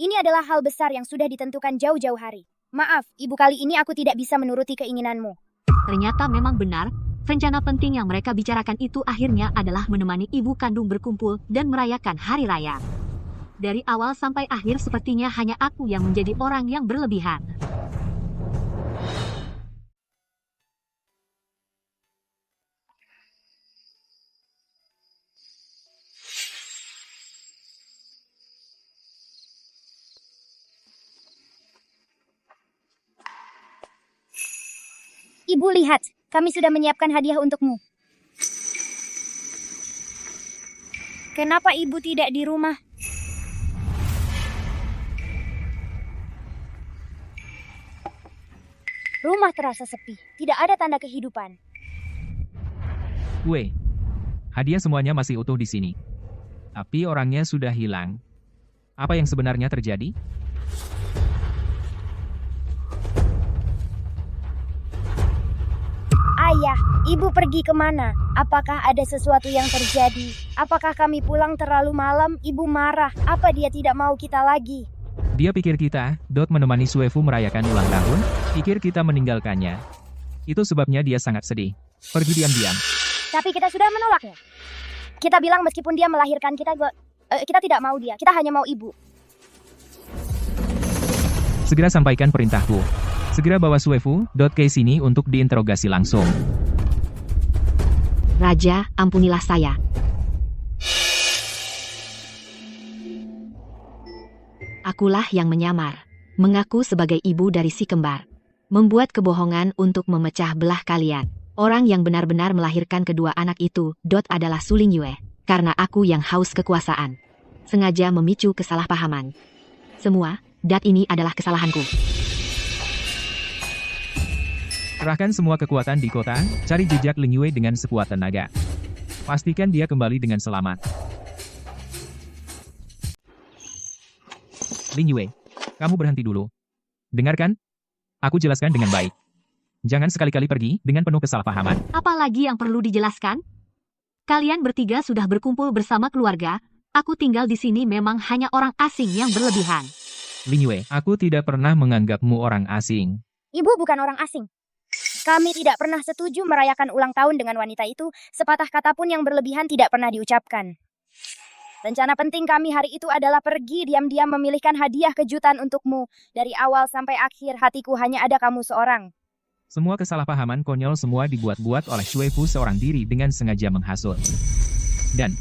Ini adalah hal besar yang sudah ditentukan jauh-jauh hari. Maaf, ibu, kali ini aku tidak bisa menuruti keinginanmu. Ternyata memang benar, rencana penting yang mereka bicarakan itu akhirnya adalah menemani ibu kandung berkumpul dan merayakan hari raya. Dari awal sampai akhir sepertinya hanya aku yang menjadi orang yang berlebihan. Ibu, lihat, kami sudah menyiapkan hadiah untukmu. Kenapa ibu tidak di rumah? Rumah terasa sepi, tidak ada tanda kehidupan. Weh, hadiah semuanya masih utuh di sini. Tapi orangnya sudah hilang. Apa yang sebenarnya terjadi? Ayah, ibu pergi kemana? Apakah ada sesuatu yang terjadi? Apakah kami pulang terlalu malam? Ibu marah. Apa dia tidak mau kita lagi? Dia pikir kita, menemani Suefu merayakan ulang tahun? Pikir kita meninggalkannya. Itu sebabnya dia sangat sedih. Pergi diam-diam. Tapi kita sudah menolaknya. Kita bilang meskipun dia melahirkan kita, kita tidak mau dia. Kita hanya mau ibu. Segera sampaikan perintahku. Segera bawa Suefu ke sini untuk diinterogasi langsung. Raja, ampunilah saya. Akulah yang menyamar, mengaku sebagai ibu dari si kembar. Membuat kebohongan untuk memecah belah kalian. Orang yang benar-benar melahirkan kedua anak itu, adalah Su Lingyue. Karena aku yang haus kekuasaan. Sengaja memicu kesalahpahaman. Semua, ini adalah kesalahanku. Kerahkan semua kekuatan di kota, cari jejak Lingyue dengan sekuat tenaga. Pastikan dia kembali dengan selamat. Lingyue, kamu berhenti dulu. Dengarkan. Aku jelaskan dengan baik. Jangan sekali-kali pergi dengan penuh kesalahpahaman. Apalagi yang perlu dijelaskan? Kalian bertiga sudah berkumpul bersama keluarga. Aku tinggal di sini memang hanya orang asing yang berlebihan. Lin Yue, aku tidak pernah menganggapmu orang asing. Ibu bukan orang asing. Kami tidak pernah setuju merayakan ulang tahun dengan wanita itu. Sepatah kata pun yang berlebihan tidak pernah diucapkan. Rencana penting kami hari itu adalah pergi diam-diam memilihkan hadiah kejutan untukmu. Dari awal sampai akhir hatiku hanya ada kamu seorang. Semua kesalahpahaman konyol semua dibuat-buat oleh Shui Fu seorang diri dengan sengaja menghasut. Dan,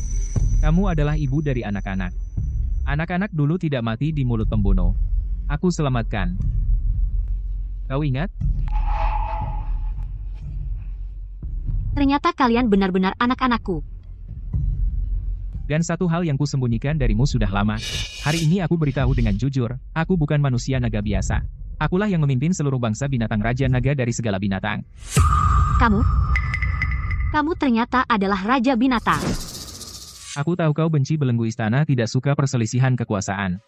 kamu adalah ibu dari anak-anak. Anak-anak dulu tidak mati di mulut pembunuh. Aku selamatkan. Kau ingat? Ternyata kalian benar-benar anak-anakku. Dan satu hal yang kusembunyikan darimu sudah lama. Hari ini aku beritahu dengan jujur, aku bukan manusia naga biasa. Akulah yang memimpin seluruh bangsa binatang Raja Naga dari segala binatang. Kamu ternyata adalah Raja Binatang. Aku tahu kau benci belenggu istana, tidak suka perselisihan kekuasaan.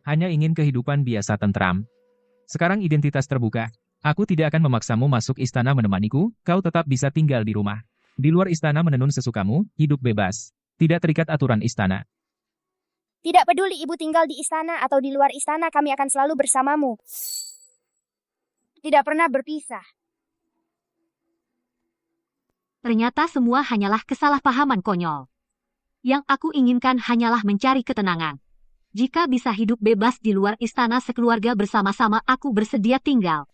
Hanya ingin kehidupan biasa tentram. Sekarang identitas terbuka. Aku tidak akan memaksamu masuk istana menemaniku, kau tetap bisa tinggal di rumah. Di luar istana menenun sesukamu, hidup bebas. Tidak terikat aturan istana. Tidak peduli ibu tinggal di istana atau di luar istana, kami akan selalu bersamamu. Tidak pernah berpisah. Ternyata semua hanyalah kesalahpahaman konyol. Yang aku inginkan hanyalah mencari ketenangan. Jika bisa hidup bebas di luar istana sekeluarga bersama-sama, aku bersedia tinggal.